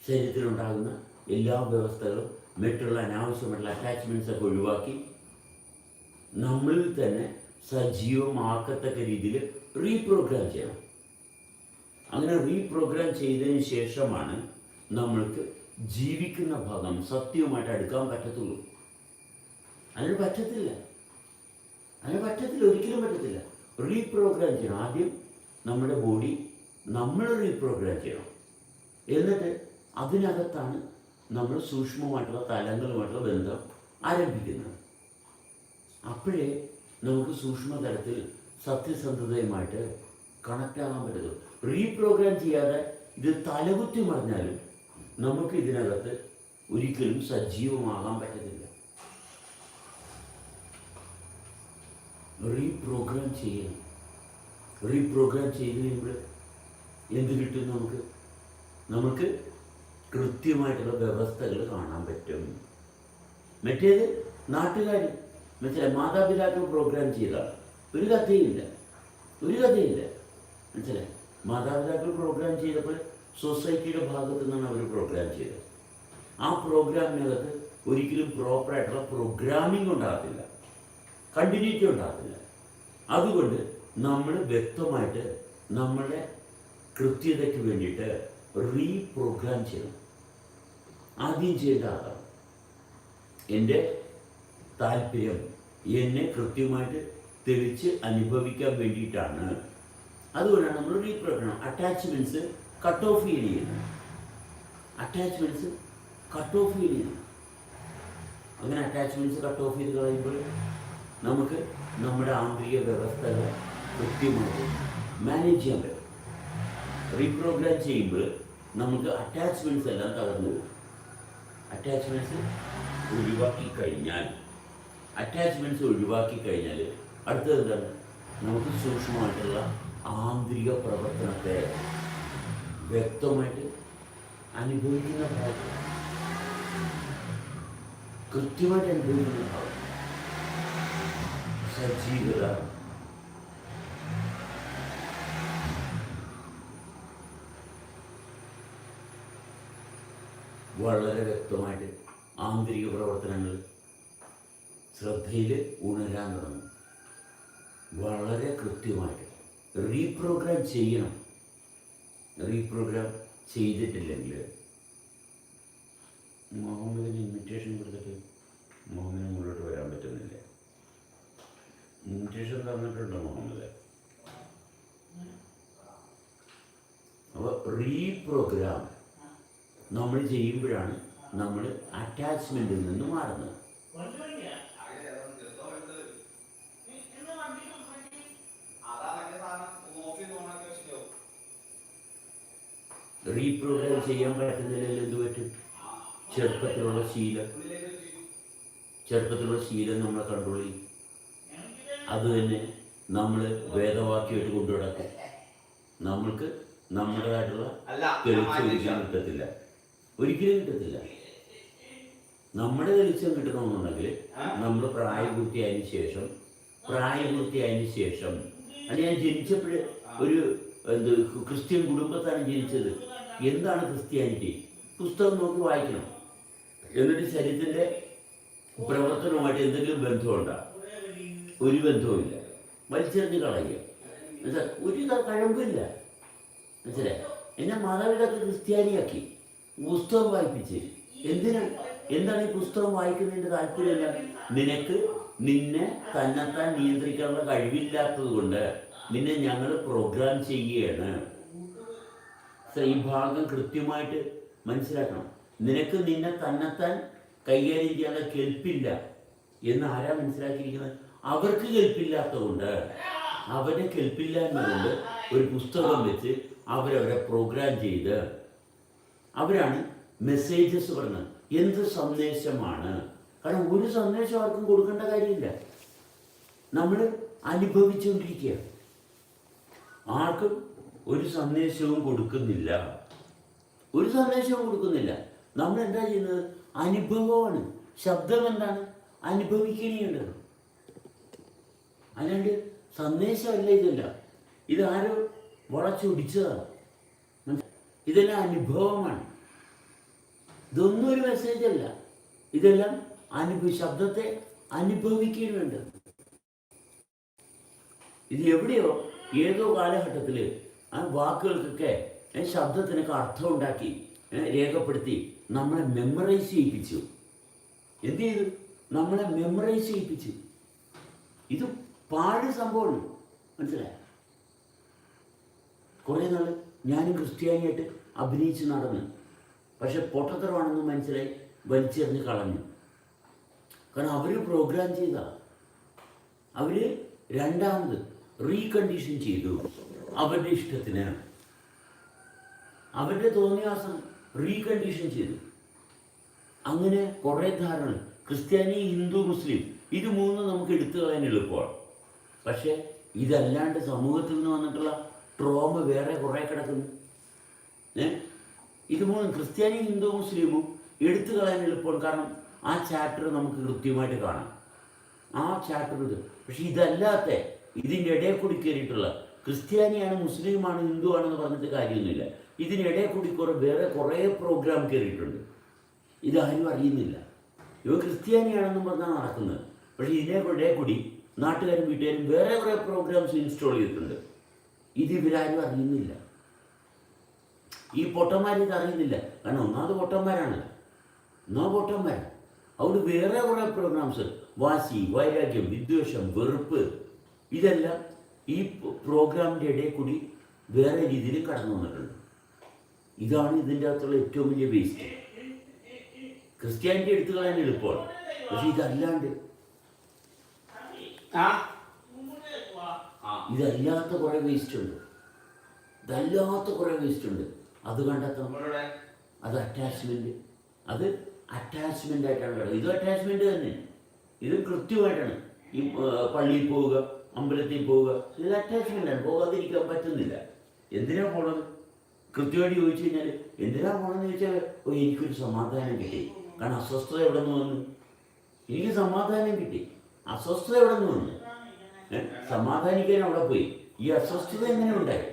S1: ശരീരത്തിലുണ്ടാകുന്ന എല്ലാ വ്യവസ്ഥകളും, മറ്റുള്ള അനാവശ്യമായിട്ടുള്ള അറ്റാച്ച്മെൻറ്റ്സൊക്കെ ഒഴിവാക്കി നമ്മളിൽ തന്നെ സജീവമാക്കത്തക്ക രീതിയിൽ റീപ്രോഗ്രാം ചെയ്യണം. അങ്ങനെ റീപ്രോഗ്രാം ചെയ്തതിന് ശേഷമാണ് നമ്മൾക്ക് ജീവിക്കുന്ന ഭാഗം സത്യവുമായിട്ട് അടുക്കാൻ പറ്റത്തുള്ളൂ. അതിന് പറ്റത്തില്ല, ഒരിക്കലും പറ്റത്തില്ല. റീപ്രോഗ്രാം ചെയ്യണം. ആദ്യം നമ്മുടെ ബോഡി നമ്മൾ റീപ്രോഗ്രാം ചെയ്യണം. എന്നിട്ട് അതിനകത്താണ് നമ്മൾ സൂക്ഷ്മമായിട്ടുള്ള തലങ്ങളുമായിട്ടുള്ള ബന്ധം ആരംഭിക്കുന്നത്. അപ്പോഴേ നമുക്ക് സൂക്ഷ്മതലത്തിൽ സത്യസന്ധതയുമായിട്ട് കണക്റ്റ് ആകാൻ പറ്റുള്ളൂ. റീപ്രോഗ്രാം ചെയ്യാതെ ഇത് തലകുത്തി മറിഞ്ഞാലും നമുക്ക് ഇതിനകത്ത് ഒരിക്കലും സജീവമാകാൻ പറ്റത്തില്ല. റീപ്രോഗ്രാം ചെയ്യണം. റീപ്രോഗ്രാം ചെയ്ത് കഴിയുമ്പോൾ എന്ത് കിട്ടും? നമുക്ക് കൃത്യമായിട്ടുള്ള വ്യവസ്ഥകൾ കാണാൻ പറ്റും. മറ്റേത് നാട്ടുകാർ മനസ്സിലായി, മാതാപിതാക്കൾ പ്രോഗ്രാം ചെയ്താൽ ഒരു കഥയില്ല. മനസ്സിലായി, മാതാപിതാക്കൾ പ്രോഗ്രാം ചെയ്തപ്പോൾ സൊസൈറ്റിയുടെ ഭാഗത്തു നിന്നാണ് അവർ പ്രോഗ്രാം ചെയ്തത്. ആ പ്രോഗ്രാമിനകത്ത് ഒരിക്കലും പ്രോപ്പറായിട്ടുള്ള പ്രോഗ്രാമിംഗ് ഉണ്ടാകത്തില്ല, കണ്ടിന്യൂറ്റി ഉണ്ടാകത്തില്ല. അതുകൊണ്ട് നമ്മൾ വ്യക്തമായിട്ട് നമ്മളെ കൃത്യതയ്ക്ക് വേണ്ടിയിട്ട് റീപ്രോഗ്രാം ചെയ്യണം. ആദ്യം ചെയ്യേണ്ട അതാണ്. എൻ്റെ താല്പര്യം എന്നെ കൃത്യമായിട്ട് തെളിച്ച് അനുഭവിക്കാൻ വേണ്ടിയിട്ടാണ്. അതുകൊണ്ടാണ് നമ്മൾ റീപ്രോഗ്രാം. അറ്റാച്ച്മെൻറ്റ്സ് കട്ട് ഓഫ് ചെയ്യുന്നത്. അങ്ങനെ അറ്റാച്ച്മെൻറ്റ്സ് കട്ട് ഓഫ് ചെയ്ത് കളയുമ്പോൾ നമുക്ക് നമ്മുടെ ആന്തരിക വ്യവസ്ഥകളെ കൃത്യമായിട്ട് മാനേജ് ചെയ്യാൻ പറ്റും. റീപ്രോഗ്രാം ചെയ്യുമ്പോൾ നമുക്ക് അറ്റാച്ച്മെൻറ്റ്സ് എല്ലാം തകർന്നു പോകും. അറ്റാച്ച്മെൻറ്റ്സ് ഒഴിവാക്കി കഴിഞ്ഞാൽ അടുത്തത് എന്താണ്? നമുക്ക് സൂക്ഷ്മമായിട്ടുള്ള ആന്തരിക പ്രവർത്തനത്തെ വ്യക്തമായിട്ട് അനുഭവിക്കുന്ന ഭാഗം, കൃത്യമായിട്ട് അനുഭവിക്കുന്ന ഭാഗം, സജീവത, വളരെ വ്യക്തമായിട്ട് ആന്തരിക പ്രവർത്തനങ്ങൾ ശ്രദ്ധയിൽ ഉണരാൻ തുടങ്ങും. വളരെ കൃത്യമായിട്ട് റീപ്രോഗ്രാം ചെയ്യണം. റീപ്രോഗ്രാം ചെയ്തിട്ടില്ലെങ്കിൽ മുഹമ്മദിന് ഇൻവിറ്റേഷൻ കൊടുത്തിട്ട് മുഹമ്മദിന് മുന്നോട്ട് വരാൻ പറ്റുന്നില്ല. ഇൻവിറ്റേഷൻ തന്നിട്ടുണ്ടോ മുഹമ്മദ്? അപ്പോൾ റീപ്രോഗ്രാം നമ്മൾ ചെയ്യുമ്പോഴാണ് നമ്മൾ അറ്റാച്ച്മെൻറ്റിൽ നിന്ന് മാറുന്നത്. റീപ്രോഗ്രാം ചെയ്യാൻ പറ്റുന്നില്ലെങ്കിൽ എന്ത് പറ്റും? ചെറുപ്പത്തിലുള്ള ശീലം നമ്മളെ കൺട്രോൾ ചെയ്യും. അത് തന്നെ നമ്മൾ വേദവാക്യമായിട്ട് കൊണ്ടുനടക്കും. നമ്മൾക്ക് നമ്മുടേതായിട്ടുള്ള തെളിച്ചം ഒരിക്കലും കിട്ടത്തില്ല. നമ്മുടെ തെളിച്ചം കിട്ടണമെന്നുണ്ടെങ്കിൽ നമ്മൾ പ്രായപൂർത്തിയായതിനു ശേഷം അത് ഞാൻ ജനിച്ചപ്പോൾ ഒരു ക്രിസ്ത്യൻ കുടുംബത്താണ് ജനിച്ചത്. എന്താണ് ക്രിസ്ത്യാനിറ്റി? പുസ്തകം നോക്കി വായിക്കണം. എന്നിട്ട് ശരീരത്തിൻ്റെ പ്രവർത്തനവുമായിട്ട് എന്തെങ്കിലും ബന്ധമുണ്ടോ? ഒരു ബന്ധവുമില്ല. വലിച്ചെറിഞ്ഞ് കളയുക. എന്നുവെച്ചാൽ ഒരു കഴമ്പില്ല. മനസ്സിലായി? എന്നെ മാതാപിതാക്കൾ ക്രിസ്ത്യാനിയാക്കി പുസ്തകം വായിപ്പിച്ച്. എന്താണ് ഈ പുസ്തകം വായിക്കുന്നതിൻ്റെ താല്പര്യമില്ല? നിന്നെ തന്നെത്താൻ നിയന്ത്രിക്കാനുള്ള കഴിവില്ലാത്തത് കൊണ്ട് നിന്നെ ഞങ്ങൾ പ്രോഗ്രാം ചെയ്യുകയാണ്. ഈ ഭാഗം കൃത്യമായിട്ട് മനസ്സിലാക്കണം. നിന്നെ തന്നെത്താൻ കൈകാര്യം ചെയ്യാനുള്ള കെൽപ്പില്ല എന്ന് ആരാ മനസ്സിലാക്കിയിരിക്കുന്നത്? അവർക്ക് കെൽപ്പില്ലാത്തതുകൊണ്ട്, അവരുടെ കെൽപ്പില്ലായ്മ കൊണ്ട് ഒരു പുസ്തകം വെച്ച് അവരവരെ പ്രോഗ്രാം ചെയ്ത് അവരാണ് മെസ്സേജസ് പറഞ്ഞത്. എന്ത് സന്ദേശമാണ്? കാരണം ഒരു സന്ദേശം ആർക്കും കൊടുക്കേണ്ട കാര്യമില്ല. നമ്മൾ അനുഭവിച്ചുകൊണ്ടിരിക്കുക. ആർക്കും ഒരു സന്ദേശവും കൊടുക്കുന്നില്ല. നമ്മൾ എന്താ ചെയ്യുന്നത്? അനുഭവമാണ്. ശബ്ദം എന്താണ്? അനുഭവിക്കേണ്ടത്. അല്ലാണ്ട് സന്ദേശമല്ല. ഇതാരോ വളച്ചൊടിച്ചതാണ്. ഇതെല്ലാം അനുഭവമാണ്. ഇതൊന്നും ഒരു മെസ്സേജ് അല്ല. ഇതെല്ലാം ശബ്ദത്തെ അനുഭവിക്കേണ്ടത്. ഇത് എവിടെയോ ഏതോ കാലഘട്ടത്തിൽ ആ വാക്കുകൾക്കൊക്കെ ശബ്ദത്തിനൊക്കെ അർത്ഥം ഉണ്ടാക്കി രേഖപ്പെടുത്തി നമ്മളെ മെമ്മറൈസ് ചെയ്യിപ്പിച്ചു. എന്ത് ചെയ്തു? നമ്മളെ മെമ്മറൈസ് ചെയ്യിപ്പിച്ചു. ഇത് പാട് സംഭവമാണ്. മനസ്സിലായ? കുറേ നാൾ ഞാനും ക്രിസ്ത്യാനിയായിട്ട് അഭിനയിച്ച് നടന്ന് പക്ഷെ പൊട്ടത്തരമാണെന്ന് മനസ്സിലായി വലിച്ചെറിഞ്ഞ് കളഞ്ഞു. കാരണം അവർ പ്രോഗ്രാം ചെയ്ത, അവർ രണ്ടാമത് റീകണ്ടീഷൻ ചെയ്തു അവരുടെ ഇഷ്ടത്തിന്, അവരുടെ തോന്നിയാസം റീകണ്ടീഷൻ ചെയ്തു. അങ്ങനെ കുറേ ധാരണ, ക്രിസ്ത്യാനി, ഹിന്ദു, മുസ്ലിം, ഇത് മൂന്നും നമുക്ക് എടുത്തു കളയാൻ എളുപ്പമാണ്. പക്ഷേ ഇതല്ലാണ്ട് സമൂഹത്തിൽ നിന്ന് വന്നിട്ടുള്ള ട്രോമ വേറെ കുറേ കിടക്കുന്നു. ഇത് മൂന്നും ക്രിസ്ത്യാനി, ഹിന്ദു, മുസ്ലിമും എടുത്തു കളയാൻ എളുപ്പമാണ്. കാരണം ആ ചാപ്റ്റർ നമുക്ക് കൃത്യമായിട്ട് കാണാം, ആ ചാപ്റ്റർ ഇത്. പക്ഷെ ഇതല്ലാത്ത ഇതിൻ്റെ ഇടയിൽ കൂടി കയറിയിട്ടുള്ള ക്രിസ്ത്യാനിയാണ്, മുസ്ലിമാണ്, ഹിന്ദു ആണെന്ന് പറഞ്ഞിട്ട് കാര്യമൊന്നുമില്ല. ഇതിനിടയിൽ കൂടി വേറെ കുറേ പ്രോഗ്രാം കയറിയിട്ടുണ്ട്. ഇതാരും അറിയുന്നില്ല. ഇവ ക്രിസ്ത്യാനിയാണെന്നും പറഞ്ഞാൽ നടക്കുന്നത്. പക്ഷേ ഇതിനിടയിൽ കൂടി നാട്ടുകാരും വീട്ടുകാരും വേറെ കുറേ പ്രോഗ്രാംസ് ഇൻസ്റ്റാൾ ചെയ്തിട്ടുണ്ട്. ഇത് ഇവരാരും അറിയുന്നില്ല. ഈ പൊട്ടന്മാർ ഇത് അറിയുന്നില്ല. കാരണം ഒന്നാമത് പൊട്ടന്മാരാണ്, അതുകൊണ്ട് വേറെ കുറേ പ്രോഗ്രാംസ്, വാശി, വൈരാഗ്യം, വിദ്വേഷം, വെറുപ്പ്, ഇതെല്ലാം ഈ പ്രോഗ്രാമിൻ്റെ ഇടയിൽ കൂടി വേറെ രീതിയിൽ കടന്നു വന്നിട്ടുണ്ട്. ഇതാണ് ഇതിൻ്റെ അകത്തുള്ള ഏറ്റവും വലിയ വേസ്റ്റ്. ക്രിസ്ത്യാനിറ്റി എടുത്തു കളയാൻ എളുപ്പമാണ്, പക്ഷെ ഇതല്ലാണ്ട് ഇതല്ലാത്ത കുറേ വേസ്റ്റ് ഉണ്ട്. അത് കണ്ടെത്തണം. അത് അറ്റാച്ച്മെൻറ്റ് ആയിട്ടാണ് കിടക്കുന്നത്. ഇതും അറ്റാച്ച്മെൻറ്റ് തന്നെ. ഇതും കൃത്യമായിട്ടാണ്. ഈ പള്ളിയിൽ പോവുക, അമ്പലത്തിൽ പോവുക, ഇത് അറ്റാച്ച്മെൻറ്റാണ്. പോകാതിരിക്കാൻ പറ്റുന്നില്ല. എന്തിനാണ് പോണത്? കൃത്യമായിട്ട് ചോദിച്ചു കഴിഞ്ഞാൽ എന്തിനാണ് പോകണമെന്ന് ചോദിച്ചാൽ, എനിക്കൊരു സമാധാനം കിട്ടി. കാരണം അസ്വസ്ഥത എവിടെ നിന്ന് വന്നു? എനിക്ക് സമാധാനം കിട്ടി. അസ്വസ്ഥത എവിടെ നിന്ന് വന്നു? സമാധാനിക്കാൻ അവിടെ പോയി. ഈ അസ്വസ്ഥത എങ്ങനെ ഉണ്ടായി?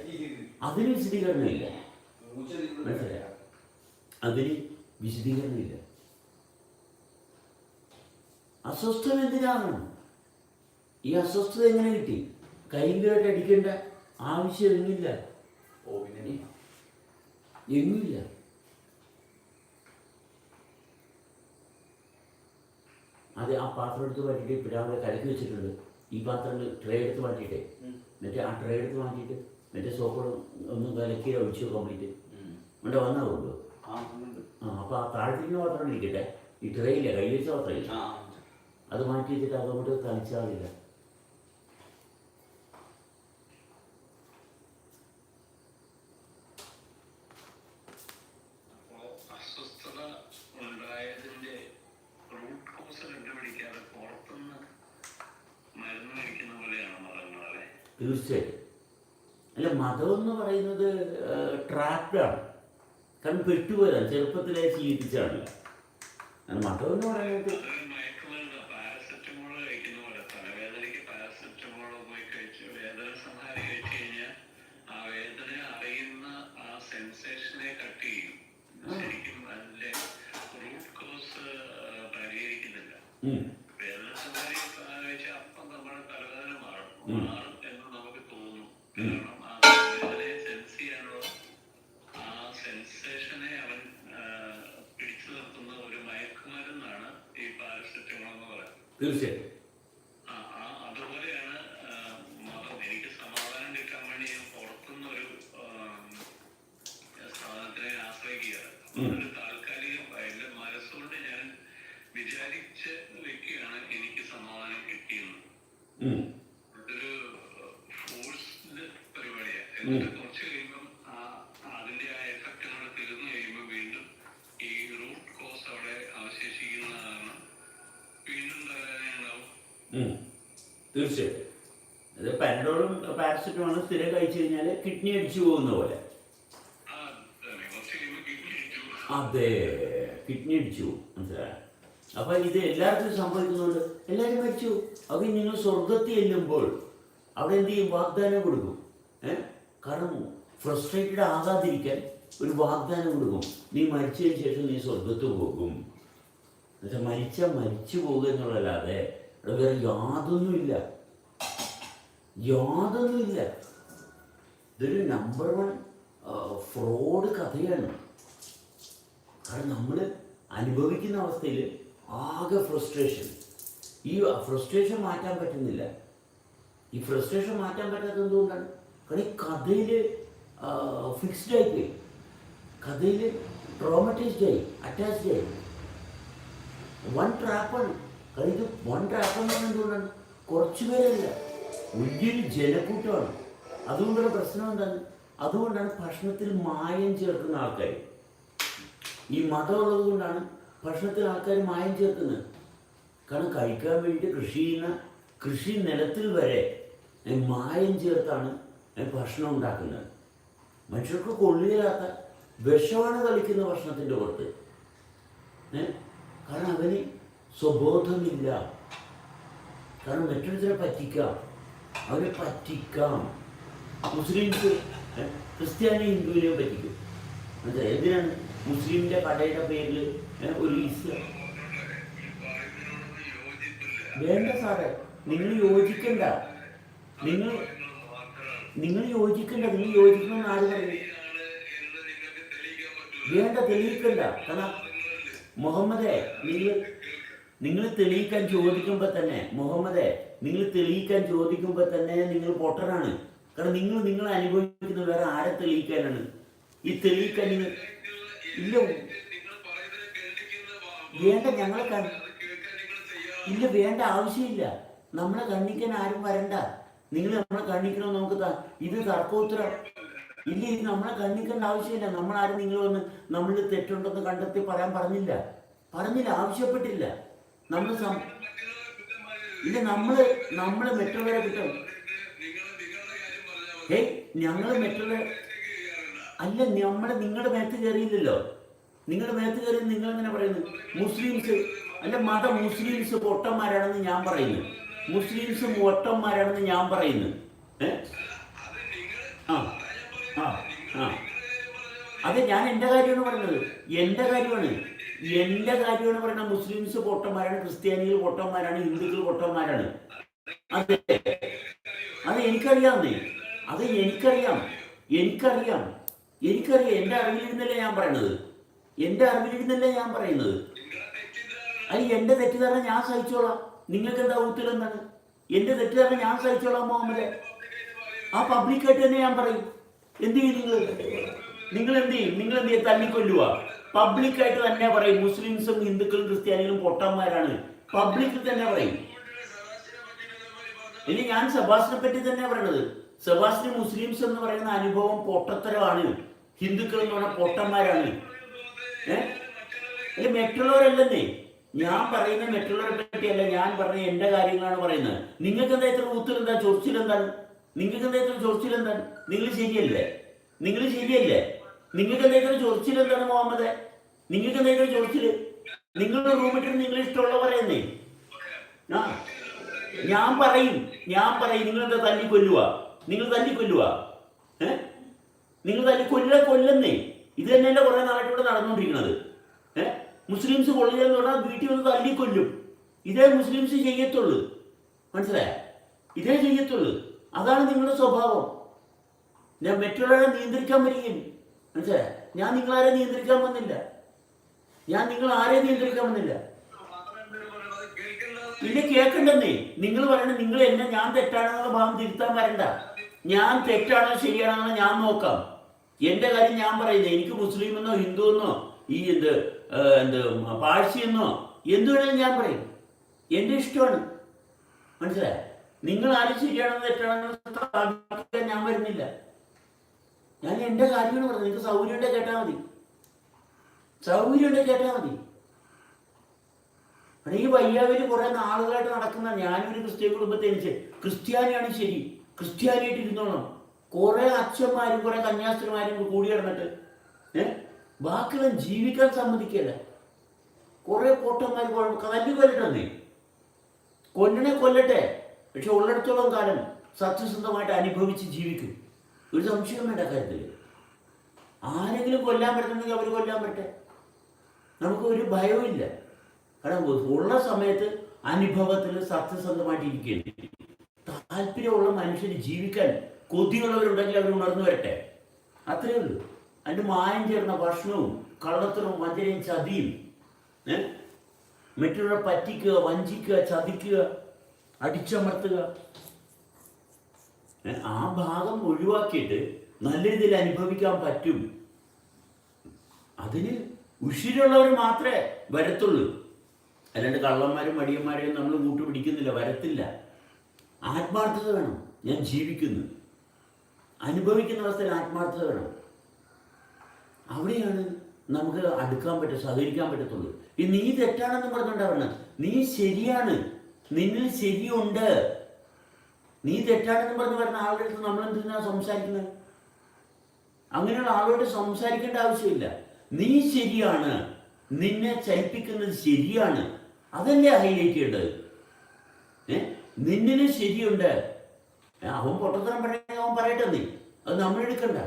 S1: അതിന് വിശദീകരണമില്ല. മനസ്സിലായ? അതിന് വിശദീകരണമില്ല. അസ്വസ്ഥത എന്തിനാണ്? ഈ അസ്വസ്ഥത എങ്ങനെ കിട്ടി? കൈകായിട്ട് അടിക്കേണ്ട ആവശ്യം എങ്ങില്ല. അത് ആ പാത്രം എടുത്ത് മാറ്റിയിട്ട് പിതാവിനെ കലക്കി വെച്ചിട്ടുണ്ട്. ഈ പാത്രങ്ങൾ ട്രേ എടുത്ത് മാറ്റിയിട്ടേ, മറ്റേ ആ ട്രേ എടുത്ത് മാറ്റിയിട്ട് മറ്റേ സോപ്പുകൾ ഒന്ന് കലക്കി ഒഴിച്ചു കംപ്ലീറ്റ് എന്നിട്ട് വന്നാവുള്ളൂ. അപ്പോൾ ആ താഴത്തിരിക്കുന്ന പാത്രം ഇരിക്കട്ടെ, ഈ ട്രേയില്ല, കൈ വെച്ച പാത്രമില്ല, അത് മാറ്റി വെച്ചിട്ട് അതുകൊണ്ട് കളിച്ചാലില്ല. തീർച്ചയായിട്ടും. അല്ല, മതം എന്ന് പറയുന്നത് ട്രാപ്ഡാണ്. കാരണം പെട്ടുപോയതാണ്, ചെറുപ്പത്തിലെ ശീലിപ്പിച്ചാണല്ലോ. മതം എന്ന് പറയുന്നത് തീർച്ചയായിട്ടും.
S2: അതുപോലെയാണ് മതം. എനിക്ക് സമാധാനം കിട്ടാൻ വേണ്ടി ഞാൻ പുറത്തുനിന്നൊരു സാധനത്തിനെ ആശ്രയിക്കുകയാണ്. ഒരു താൽക്കാലികം എന്റെ മനസ്സുകൊണ്ട് ഞാൻ വിചാരിച്ച് വെക്കുകയാണ് എനിക്ക് സമാധാനം കിട്ടിയെന്ന്. അതൊരു ഫോഴ്സ്ഡ് പരിപാടിയാണ്. എന്നിട്ട് കുറച്ച് കഴിയുമ്പം അതിന്റെ ആ എഫക്റ്റ് കൂടെ തീർന്നു കഴിയുമ്പോൾ വീണ്ടും ഈ റൂട്ട് കോസ് അവിടെ അവശേഷിക്കുന്നതാണ്. വീണ്ടും തലവേദനയുണ്ടാവും.
S1: തീർച്ചയായിട്ടും. അത് പാരഡോളും പാരസെറ്റമോളും സ്ഥിരം കഴിച്ചു കഴിഞ്ഞാൽ കിഡ്നി അടിച്ചു പോകുന്ന പോലെ. അതെ, കിഡ്നി അടിച്ചു പോകും. മനസ്സിലായ? അപ്പം ഇത് എല്ലാവർക്കും സംഭവിക്കുന്നുണ്ട്. എല്ലാവരും മരിച്ചു. അത് നിങ്ങൾ സ്വർഗത്തിൽ ചെല്ലുമ്പോൾ അവിടെ എന്ത് ചെയ്യും? വാഗ്ദാനം കൊടുക്കും. കാരണം ഫ്രസ്ട്രേറ്റഡ് ആകാതിരിക്കാൻ ഒരു വാഗ്ദാനം കൊടുക്കും. നീ മരിച്ചതിന് ശേഷം നീ സ്വർഗത്ത് പോകും. എന്നുവെച്ചാൽ മരിച്ചാൽ മരിച്ചു പോകുക എന്നുള്ളതല്ലാതെ അവിടെ വേറെ യാതൊന്നുമില്ല. ഇതൊരു നമ്പർ 1 ഫ്രോഡ് കഥയാണ്. കാരണം നമ്മൾ അനുഭവിക്കുന്ന അവസ്ഥയിൽ ആകെ ഫ്രസ്ട്രേഷൻ. ഈ ഫ്രസ്ട്രേഷൻ മാറ്റാൻ പറ്റുന്നില്ല. ഈ ഫ്രസ്ട്രേഷൻ മാറ്റാൻ പറ്റാത്തത് എന്തുകൊണ്ടാണ്? കാരണം ഈ കഥയിൽ ഫിക്സ്ഡ് ആയിപ്പോയി. കഥയിൽ ട്രോമറ്റൈസ്ഡ് ആയി, അറ്റാച്ച്ഡ് ആയി. വൺ ട്രാപ്പാണ്. കാരണം ഇത് വൺ ട്രാപ്പെന്ന് പറഞ്ഞാൽ എന്തുകൊണ്ടാണ്? കുറച്ചു പേരല്ല, വലിയൊരു ജനക്കൂട്ടമാണ്. അതുകൊണ്ടുള്ള പ്രശ്നം എന്താണ്? അതുകൊണ്ടാണ് ഭക്ഷണത്തിൽ മായം ചേർക്കുന്ന ആൾക്കാർ. ഈ മതമുള്ളത് കൊണ്ടാണ് ഭക്ഷണത്തിൽ ആൾക്കാർ മായം ചേർക്കുന്നത്. കാരണം കഴിക്കാൻ വേണ്ടി കൃഷി നിലത്തിൽ വരെ മായം ചേർത്താണ് ഭക്ഷണം ഉണ്ടാക്കുന്നത്. മനുഷ്യർക്ക് കൊള്ളില്ലാത്ത വിഷമാണ് കളിക്കുന്ന ഭക്ഷണത്തിൻ്റെ പുറത്ത്. കാരണം അവന് സ്വബോധമില്ല. കാരണം മറ്റൊരുത്തരെ പറ്റിക്കാം, അവരെ പറ്റിക്കാം. മുസ്ലിംസ് ക്രിസ്ത്യാനി ഹിന്ദുവിനെ പറ്റിക്കും. മനസ്സിലായി? എന്തിനാണ് മുസ്ലിമിൻ്റെ കടയുടെ പേരിൽ ഒരു ഇസ്ലാം? വേണ്ട സാറേ, നിങ്ങൾ യോജിക്കണ്ട. നിങ്ങൾ യോജിക്കണ്ട. നിങ്ങൾ യോജിക്കണമെന്ന് ആര് പറയും? വേണ്ട, തെളിയിക്കണ്ട. കാരണം മുഹമ്മദെ, നിങ്ങൾ തെളിയിക്കാൻ ചോദിക്കുമ്പോൾ തന്നെ നിങ്ങൾ പൊട്ടനാണ്. കാരണം നിങ്ങൾ അനുഭവിക്കുന്നത് വേറെ ആരെ തെളിയിക്കാനാണ്? ഈ തെളിയിക്കാൻ നിങ്ങൾ ഇല്ല. വേണ്ട, ഇല്ല, വേണ്ട, ആവശ്യമില്ല. നമ്മളെ കണ്ണിക്കാൻ ആരും വരണ്ട. നിങ്ങൾ നമ്മളെ കണ്ണിക്കണമെന്ന് നമുക്ക് ഇത് തർക്കോത്തരം ഇല്ല. ഇത് നമ്മളെ കണ്ണിക്കേണ്ട ആവശ്യമില്ല. നമ്മളാരും നിങ്ങൾ വന്ന് നമ്മളിൽ തെറ്റുണ്ടെന്ന് കണ്ടെത്തി പറഞ്ഞില്ല, ആവശ്യപ്പെട്ടില്ല. ഇല്ല, നമ്മള് മറ്റുള്ളവരെ കിട്ടും. ഞങ്ങൾ മറ്റുള്ള അല്ല, നിങ്ങളുടെ മേത്ത് കയറിയില്ലല്ലോ. നിങ്ങളുടെ മേത്ത് കയറി നിങ്ങൾ എങ്ങനെ പറയുന്നത്? മുസ്ലിംസ് പൊട്ടന്മാരാണെന്ന് ഞാൻ പറയുന്നു. അതെ, ഞാൻ എൻ്റെ കാര്യമാണ് പറയുന്നത്. എൻ്റെ കാര്യമാണ് പറയുന്നത്. മുസ്ലിംസ് പൊട്ടന്മാരാണ്, ക്രിസ്ത്യാനികൾ പൊട്ടന്മാരാണ്, ഹിന്ദുക്കൾ പൊട്ടന്മാരാണ്. അതെ, എനിക്കറിയാം. എൻ്റെ അറിവിലിരുന്നല്ലേ ഞാൻ പറയുന്നത്. അത് എൻ്റെ തെറ്റിദ്ധാരണ ഞാൻ സഹിച്ചോളാം. നിങ്ങൾക്ക് എന്താ ഊത്തിലെന്താണ്? എൻ്റെ തെറ്റിദ്ധാരണ ഞാൻ സഹിച്ചോളാം മുഹമ്മദ്. ആ പബ്ലിക്കായിട്ട് തന്നെ ഞാൻ പറയും. എന്ത് ചെയ്യും നിങ്ങൾ എന്ത് ചെയ്യും? തല്ലിക്കൊല്ലുക. പബ്ലിക്കായിട്ട് തന്നെ പറയും മുസ്ലിംസും ഹിന്ദുക്കളും ക്രിസ്ത്യാനികളും പൊട്ടന്മാരാണ്. പബ്ലിക്കിൽ തന്നെ പറയും. ഇനി ഞാൻ സെബാസ്റ്റിനെ പറ്റി തന്നെ പറയണത്. സെബാസ്റ്റിന് മുസ്ലിംസ് എന്ന് പറയുന്ന അനുഭവം പൊട്ടത്തരമാണ്. ഹിന്ദുക്കൾ എന്ന് പറഞ്ഞാൽ പൊട്ടന്മാരാണ്. അല്ല, മറ്റുള്ളവരല്ലെന്നേ ഞാൻ പറയുന്ന, മറ്റുള്ളവരെ പറ്റിയല്ല ഞാൻ പറഞ്ഞ, എൻ്റെ കാര്യങ്ങളാണ് പറയുന്നത്. നിങ്ങൾക്ക് എന്താ ഇത്ര ഊത്തിലെന്താ? ചൊറിച്ചിലെന്താണ്? നിങ്ങൾ ശരിയല്ലേ? നിങ്ങൾക്ക് എന്താ ഇത്ര ചൊറിച്ചിലെന്താണ് മുഹമ്മദ്? നിങ്ങൾക്ക് എന്താ ഇത്ര ചൊറിച്ചില്? നിങ്ങളുടെ റൂമിട്ടിട്ട് നിങ്ങൾ ഇഷ്ടമുള്ള പറയുന്നേ. ഞാൻ പറയും നിങ്ങളെന്താ തല്ലിക്കൊല്ലുക? കൊല്ലുന്നേ. ഇത് തന്നെയല്ലേ കുറെ നാളായിട്ട് ഇവിടെ നടന്നുകൊണ്ടിരിക്കുന്നത്. മുസ്ലിംസ് കൊള്ളില്ലെന്ന് പറഞ്ഞാൽ വീട്ടിൽ വന്ന് തല്ലിക്കൊല്ലും. ഇതേ മുസ്ലിംസ് ചെയ്യത്തുള്ളൂ. മനസ്സിലായ? ഇതേ ചെയ്യത്തുള്ളൂ. അതാണ് നിങ്ങളുടെ സ്വഭാവം. ഞാൻ മറ്റുള്ളവരെ നിയന്ത്രിക്കാൻ വരികയും, മനസ്സിലായ? ഞാൻ നിങ്ങളാരെ നിയന്ത്രിക്കാൻ വന്നില്ല. ഇല്ല, കേൾക്കണ്ടെന്നേ. നിങ്ങൾ പറയണത് നിങ്ങൾ എന്നെ ഞാൻ തെറ്റാണെന്നുള്ള ഭാവം തിരുത്താൻ വരണ്ട. ഞാൻ തെറ്റാണോ ശരിയാണോ ഞാൻ നോക്കാം. എൻ്റെ കാര്യം ഞാൻ പറയുന്നത്. എനിക്ക് മുസ്ലിം എന്നോ ഹിന്ദു എന്നോ ഈ പാഴ്സി എന്നോ എന്തു വേണമെങ്കിലും ഞാൻ പറയും. എൻ്റെ ഇഷ്ടമാണ്. മനസ്സിലായ? നിങ്ങൾ ആരും ശരിയാണെന്ന് തെറ്റാണെന്ന് സ്ഥാപിക്കാൻ ഞാൻ വരുന്നില്ല. ഞാൻ എൻ്റെ കാര്യമാണ് പറഞ്ഞത്. നിങ്ങൾക്ക് സൗകര്യം ഉണ്ടെങ്കിൽ കേട്ടാൽ മതി. ഈ വയ്യാവിൽ കുറെ നാളുകളായിട്ട് നടക്കുന്ന, ഞാനൊരു ക്രിസ്ത്യൻ കുടുംബത്തെ എനിക്ക് ക്രിസ്ത്യാനിയാണ് ശരി, ക്രിസ്ത്യാനിയായിട്ട് ഇരുന്നോളാം. കുറെ അച്ഛന്മാരും കുറെ കന്യാസ്ത്രീമാരും കൂടി കിടന്നിട്ട് ബാക്കിയുള്ള ജീവിക്കാൻ സമ്മതിക്കല്ല. കുറെ പൊട്ടന്മാർ തല്ലിക്കൊല്ലട്ടെ. കൊല്ലട്ടെ. പക്ഷെ ഉള്ളിടത്തോളം കാലം സത്യസന്ധമായിട്ട് അനുഭവിച്ച് ജീവിക്കും. ഒരു സംശയം വേണ്ട കാര്യത്തിൽ. ആരെങ്കിലും കൊല്ലാൻ പറ്റുന്നുണ്ടെങ്കിൽ അവർ കൊല്ലാൻ പറ്റേ. നമുക്ക് ഒരു ഭയവുമില്ല. കാരണം ഉള്ള സമയത്ത് അനുഭവത്തിൽ സത്യസന്ധമായിട്ട് ഇരിക്കുകയാണ്. താല്പര്യമുള്ള മനുഷ്യന് ജീവിക്കാൻ കൊതിയുള്ളവരുണ്ടെങ്കിൽ അവർ ഉണർന്നു വരട്ടെ. അത്രയേ ഉള്ളൂ. അതിൻ്റെ മായം ചേർന്ന ഭക്ഷണവും കള്ളത്തരവും വഞ്ചനയും ചതിയും, മറ്റുള്ളവരെ പറ്റിക്കുക, വഞ്ചിക്കുക, ചതിക്കുക, അടിച്ചമർത്തുക, ആ ഭാഗം ഒഴിവാക്കിയിട്ട് നല്ല രീതിയിൽ അനുഭവിക്കാൻ പറ്റും. അതിന് ഉഷിരുള്ളവർ മാത്രമേ വരത്തുള്ളൂ. അല്ലാണ്ട് കള്ളന്മാരും മടിയന്മാരെയും നമ്മൾ കൂട്ടുപിടിക്കുന്നില്ല, വരത്തില്ല. ആത്മാർത്ഥത വേണം. ഞാൻ ജീവിക്കുന്നു, അനുഭവിക്കുന്ന അവസ്ഥയിൽ ആത്മാർത്ഥത വേണം. അവിടെയാണ് നമുക്ക് അടുക്കാൻ പറ്റും, സഹകരിക്കാൻ പറ്റത്തുള്ളൂ. ഈ നീ തെറ്റാണെന്ന് പറഞ്ഞുകൊണ്ടാണ്, നീ ശരിയാണ്, നിന്നിൽ ശരിയുണ്ട്. നീ തെറ്റാണെന്ന് പറഞ്ഞ് വരുന്ന ആളുടെ അടുത്ത് നമ്മൾ എന്തിനാ സംസാരിക്കുന്നത്? അങ്ങനെയുള്ള ആളോട് സംസാരിക്കേണ്ട ആവശ്യമില്ല. നീ ശരിയാണ്, നിന്നെ ചലിപ്പിക്കുന്നത് ശരിയാണ്, അതല്ലേ ഹൈലൈറ്റ് ചെയ്യേണ്ടത്. നിന്നിന് ശരിയുണ്ട്. അവൻ പൊട്ടത്തരം പറയുന്നത് അവൻ പറയട്ടെ, നീ അത് നമ്മളെടുക്കണ്ട.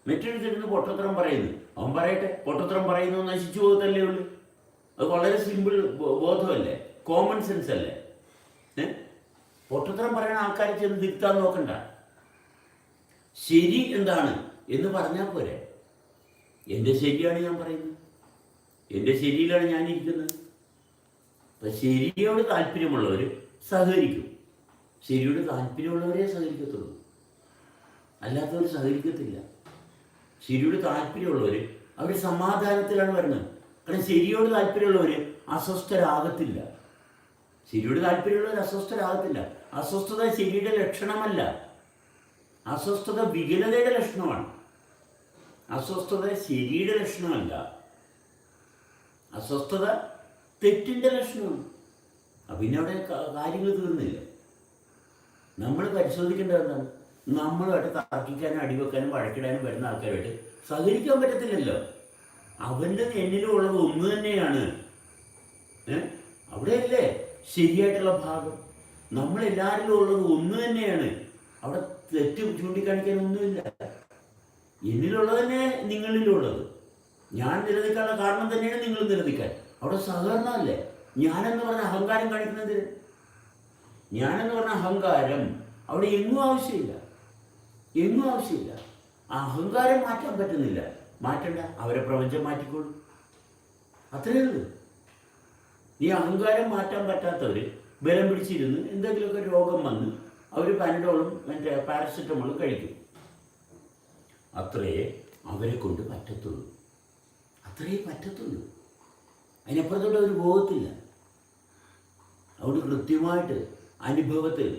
S1: മറ്റൊരുത്തിരുന്ന് പൊട്ടത്തരം പറയുന്നു, അവൻ പറയട്ടെ. പൊട്ടത്തരം പറയുന്നു നശിച്ചു പോകത്തല്ലേ ഉള്ളൂ. അത് വളരെ സിമ്പിൾ ബോധമല്ലേ, കോമൺ സെൻസ് അല്ലേ. പൊട്ടത്തരം പറയുന്ന ആൾക്കാരെ ചെന്ന് തിരുത്താൻ നോക്കണ്ട. ശരി എന്താണ് എന്ന് പറഞ്ഞാൽ പോരെ. എൻ്റെ ശരിയാണ് ഞാൻ പറയുന്നത്, എൻ്റെ ശരിയിലാണ് ഞാനിരിക്കുന്നത്. അപ്പം ശരിയോട് താല്പര്യമുള്ളവർ സഹകരിക്കും. ശരിയോട് താല്പര്യമുള്ളവരെ സഹകരിക്കത്തുള്ളൂ, അല്ലാത്തവർ സഹകരിക്കത്തില്ല. ശരിയോട് താല്പര്യമുള്ളവർ അവർ സമാധാനത്തിലാണ് വരുന്നത്. കാരണം ശരിയോട് താല്പര്യമുള്ളവർ അസ്വസ്ഥരാകത്തില്ല. ശരിയോട് താല്പര്യമുള്ളവർ അസ്വസ്ഥരാകത്തില്ല. അസ്വസ്ഥത ശരിയുടെ ലക്ഷണമല്ല, അസ്വസ്ഥത വികലതയുടെ ലക്ഷണമാണ്. അസ്വസ്ഥത ശരിയുടെ ലക്ഷണമല്ല, അസ്വസ്ഥത തെറ്റിൻ്റെ ലക്ഷണമാണ്. പിന്നെ അവിടെ കാര്യങ്ങൾ തീർന്നില്ല. നമ്മൾ പരിശോധിക്കേണ്ടത് എന്താണ്? നമ്മളുമായിട്ട് തർക്കിക്കാനും അടിവെക്കാനും വഴക്കിടാനും വരുന്ന ആൾക്കാരുമായിട്ട് സഹകരിക്കാൻ പറ്റത്തില്ലല്ലോ. അവൻ്റെ എന്നിലും ഉള്ളത് ഒന്ന് തന്നെയാണ്. അവിടെയല്ലേ ശരിയായിട്ടുള്ള ഭാഗം. നമ്മളെല്ലാവരിലും ഉള്ളത് ഒന്ന് തന്നെയാണ്. അവിടെ തെറ്റ് ചൂണ്ടിക്കാണിക്കാനൊന്നുമില്ല. എന്നിലുള്ളത് തന്നെ നിങ്ങളിലുള്ളത്. ഞാൻ നിലനിൽക്കാനുള്ള കാരണം തന്നെയാണ് നിങ്ങൾ നിലനിൽക്കാൻ. അവിടെ സഹകരണമല്ലേ. ഞാനെന്ന് പറഞ്ഞ അഹങ്കാരം കാണിക്കുന്നതിന്, ഞാനെന്ന് പറഞ്ഞ അഹങ്കാരം അവിടെ എങ്ങും ആവശ്യമില്ല, എങ്ങും ആവശ്യമില്ല. ആ അഹങ്കാരം മാറ്റാൻ പറ്റുന്നില്ല, മാറ്റണ്ട. അവരെ പ്രപഞ്ചം മാറ്റിക്കോളൂ, അത്രയേ ഉള്ളൂ. ഈ അഹങ്കാരം മാറ്റാൻ പറ്റാത്തവർ ബലം പിടിച്ചിരുന്ന് എന്തെങ്കിലുമൊക്കെ രോഗം വന്ന് അവർ പനഡോളും മറ്റേ പാരസെറ്റമോളും കഴിക്കും. അത്രയേ അവരെ കൊണ്ട് പറ്റത്തുള്ളൂ, അത്രയേ പറ്റത്തുള്ളൂ. അതിനപ്പുറത്തോട്ട് അവർ പോകത്തില്ല. അതുകൊണ്ട് കൃത്യമായിട്ട് അനുഭവത്തിൽ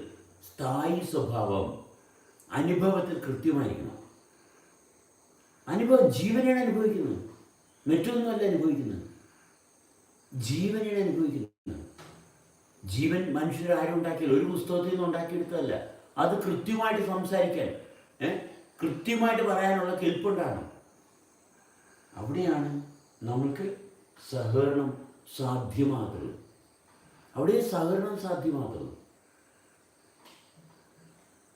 S1: സ്ഥായി സ്വഭാവം, അനുഭവത്തിൽ കൃത്യമായിരിക്കണം. അനുഭവം ജീവനെയാണ് അനുഭവിക്കുന്നത്, മറ്റൊന്നുമല്ല അനുഭവിക്കുന്നത്. ജീവനെയാണ് അനുഭവിക്കുന്നത്. ജീവൻ മനുഷ്യരാരും ഉണ്ടാക്കിയില്ല, ഒരു പുസ്തകത്തിൽ നിന്ന് ഉണ്ടാക്കിയെടുത്തതല്ല. അത് കൃത്യമായിട്ട് സംസാരിക്കാൻ, കൃത്യമായിട്ട് പറയാനുള്ള കെൽപ്പുണ്ടാകണം. അവിടെയാണ് നമ്മൾക്ക് സഹകരണം സാധ്യമാകുന്നത്. അവിടെ സഹകരണം സാധ്യമാകുന്നത്.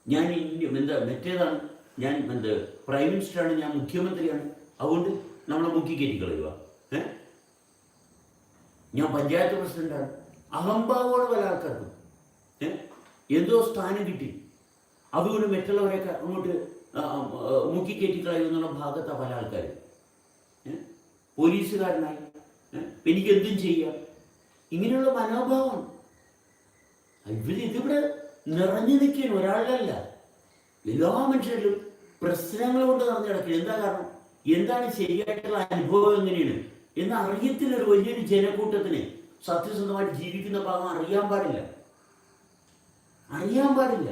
S1: ഞാൻ മറ്റേതാണ്, ഞാൻ പ്രൈം മിനിസ്റ്ററാണ്, ഞാൻ മുഖ്യമന്ത്രിയാണ്, അതുകൊണ്ട് നമ്മളെ മുക്കി കയറ്റി കളയുക. ഞാൻ പഞ്ചായത്ത് പ്രസിഡന്റാണ്. അഹംഭാവമാണ് പല ആൾക്കാർക്കും. എന്തോ സ്ഥാനം കിട്ടി, അതുകൊണ്ട് മറ്റുള്ളവരെയൊക്കെ അങ്ങോട്ട് മുക്കി കയറ്റി കളയുന്നുള്ള ഭാഗത്താണ് പല ആൾക്കാർ. പോലീസുകാരനായി എനിക്ക് എന്തും ചെയ്യാം, ഇങ്ങനെയുള്ള മനോഭാവം ഇതിവിടെ നിറഞ്ഞു നിൽക്കുകയാണ്. ഒരാളല്ല, എല്ലാ മനുഷ്യരിലും പ്രശ്നങ്ങൾ കൊണ്ട് നിറഞ്ഞു കിടക്കുക. എന്താ കാരണം? എന്താണ് ശരിയായിട്ടുള്ള അനുഭവം, എങ്ങനെയാണ് എന്ന് അറിയത്തില്ല. ഒരു വലിയൊരു ജനക്കൂട്ടത്തിന് സത്യസന്ധമായിട്ട് ജീവിക്കുന്ന ഭാഗം അറിയാൻ പാടില്ല, അറിയാൻ പാടില്ല.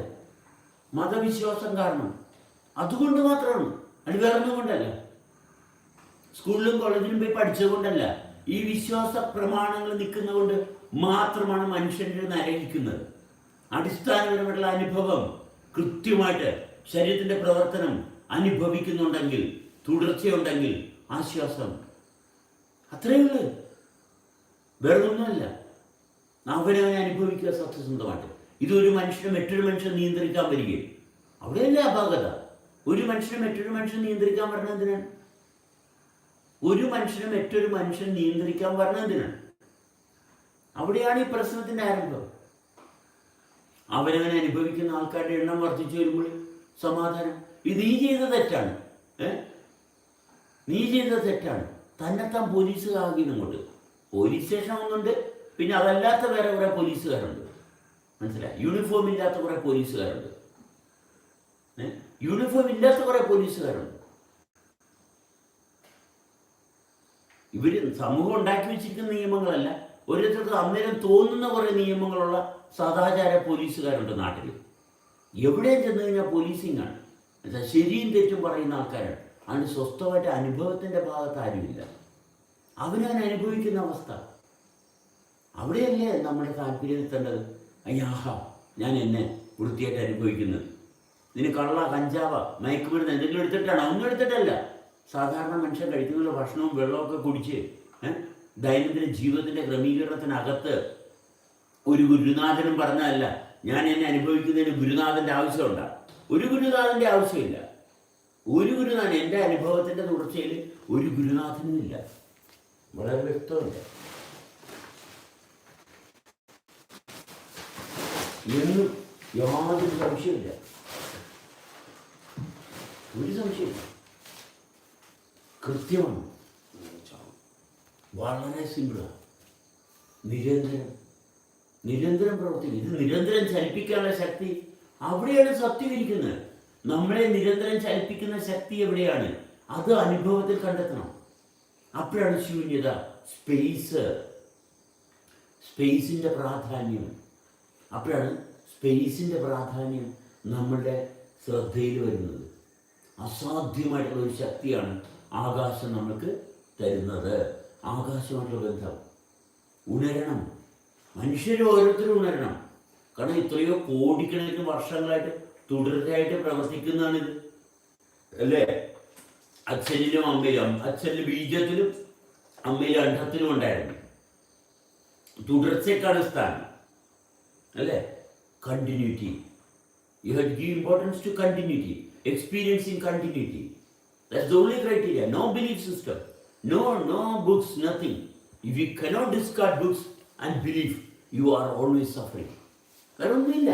S1: മതവിശ്വാസം കാരണം, അതുകൊണ്ട് മാത്രമാണ്. അത് വേറൊന്നും കൊണ്ടല്ല, സ്കൂളിലും കോളേജിലും പോയി പഠിച്ചതുകൊണ്ടല്ല. ഈ വിശ്വാസ പ്രമാണങ്ങൾ നിൽക്കുന്നതുകൊണ്ട് മാത്രമാണ് മനുഷ്യൻ്റെ നരകിക്കുന്നത്. അടിസ്ഥാനപരമായിട്ടുള്ള അനുഭവം കൃത്യമായിട്ട് ശരീരത്തിൻ്റെ പ്രവർത്തനം അനുഭവിക്കുന്നുണ്ടെങ്കിൽ, തുടർച്ചയുണ്ടെങ്കിൽ ആശ്വാസം. അത്രയേ ഉള്ളൂ, വേറൊന്നുമല്ല. അവനവനെ അനുഭവിക്കുക സത്യസന്ധമായിട്ട്. ഇതൊരു മനുഷ്യനെ മറ്റൊരു മനുഷ്യൻ നിയന്ത്രിക്കാൻ വരികയും, അവിടെയല്ലേ അപാകത. ഒരു മനുഷ്യനെ മറ്റൊരു മനുഷ്യൻ നിയന്ത്രിക്കാൻ പറഞ്ഞ എന്തിനാണ്? ഒരു മനുഷ്യനെ മറ്റൊരു മനുഷ്യൻ നിയന്ത്രിക്കാൻ പറഞ്ഞ എന്തിനാണ്? അവിടെയാണ് ഈ പ്രശ്നത്തിൻ്റെ ആരംഭം. അവനവനെ അനുഭവിക്കുന്ന ആൾക്കാരുടെ എണ്ണം വർദ്ധിച്ചു വരുമ്പോൾ സമാധാനം. ഇത് നീ ചെയ്ത തെറ്റാണ്, നീ ചെയ്ത തെറ്റാണ്. തന്നെത്താൻ പോലീസുകാരാകിനും കൊണ്ട് പോലീസ് സ്റ്റേഷൻ ഒന്നുണ്ട്, പിന്നെ അതല്ലാത്ത വേറെ കുറേ പോലീസുകാരുണ്ട്. മനസ്സിലായി? യൂണിഫോം ഇല്ലാത്ത കുറേ പോലീസുകാരുണ്ട്, യൂണിഫോം ഇല്ലാത്ത കുറേ പോലീസുകാരുണ്ട്. ഇവർ സമൂഹം ഉണ്ടാക്കി വെച്ചിരിക്കുന്ന നിയമങ്ങളല്ല, ഓരോരുത്തർക്ക് അന്നേരം തോന്നുന്ന കുറേ നിയമങ്ങളുള്ള സദാചാര പോലീസുകാരുണ്ട് നാട്ടിൽ. എവിടെയും ചെന്ന് കഴിഞ്ഞാൽ പോലീസിങ്ങാണ്. എന്നുവെച്ചാൽ ശരിയും തെറ്റും പറയുന്ന ആൾക്കാരാണ്. അതിന് സ്വസ്ഥമായിട്ട് അനുഭവത്തിൻ്റെ ഭാഗത്ത് ആരുമില്ല. അവനവൻ അനുഭവിക്കുന്ന അവസ്ഥ അവിടെയല്ലേ നമ്മുടെ താല്പര്യം എത്തേണ്ടത്. അയ്യാഹാ ഞാൻ എന്നെ വൃത്തിയായിട്ട് അനുഭവിക്കുന്നത്. ഇതിന് കള്ള, കഞ്ചാവ, മയക്കുമരുന്ന് എന്തെങ്കിലും എടുത്തിട്ടാണ്? ഒന്നും എടുത്തിട്ടല്ല. സാധാരണ മനുഷ്യൻ കഴിക്കുന്ന ഭക്ഷണവും വെള്ളമൊക്കെ കുടിച്ച് ദൈനംദിന ജീവിതത്തിൻ്റെ ക്രമീകരണത്തിനകത്ത് ഒരു ഗുരുനാഥനും പറഞ്ഞതല്ല ഞാൻ എന്നെ അനുഭവിക്കുന്നതിന് ഗുരുനാഥൻ്റെ ആവശ്യമുണ്ട്. ഒരു ഗുരുനാഥൻ്റെ ആവശ്യമില്ല. ഒരു ഗുരുനാഥൻ എൻ്റെ അനുഭവത്തിൻ്റെ തുടർച്ചയിൽ ഒരു ഗുരുനാഥനുമില്ല. വളരെ വ്യക്തമുണ്ട്. എന്നും യാതൊരു സംശയമില്ല, ഒരു സംശയമില്ല. കൃത്യമാണ്, വളരെ സിമ്പിളാണ്. നിരന്തരം പ്രവർത്തിക്കും. ഇത് നിരന്തരം ചലിപ്പിക്കാനുള്ള ശക്തി അവിടെയാണ് സത്യവിരിക്കുന്നത്. നമ്മളെ നിരന്തരം ചലിപ്പിക്കുന്ന ശക്തി എവിടെയാണ്? അത് അനുഭവത്തിൽ കണ്ടെത്തണം. അപ്പോഴാണ് ശൂന്യത, സ്പേസിൻ്റെ പ്രാധാന്യം. അപ്പോഴാണ് സ്പേസിൻ്റെ പ്രാധാന്യം നമ്മളുടെ ശ്രദ്ധയിൽ വരുന്നത്. അസാധ്യമായിട്ടുള്ള ഒരു ശക്തിയാണ് ആകാശം നമുക്ക് തരുന്നത്. ആകാശമായിട്ടുള്ള ബന്ധം ഉണരണം. മനുഷ്യർ ഓരോരുത്തരും ഉണരണം. കാരണം എത്രയോ കോടിക്കണക്കിന് വർഷങ്ങളായിട്ട് തുടർച്ചയായിട്ട് പ്രവർത്തിക്കുന്നതാണിത്, അല്ലേ? അച്ഛനിലും അമ്മയിലും, അച്ഛൻ്റെ ബീജത്തിലും അമ്മയിലും അണ്ഡത്തിലും ഉണ്ടായിരുന്നു. തുടർച്ചയ്ക്കാണ് സ്ഥാനം, അല്ലേ? Continuity. You have to give importance to continuity, experiencing continuity. That's the only criteria. No belief system, no books, nothing. If you cannot discard books and belief, you are always suffering. വേറൊന്നുമില്ല.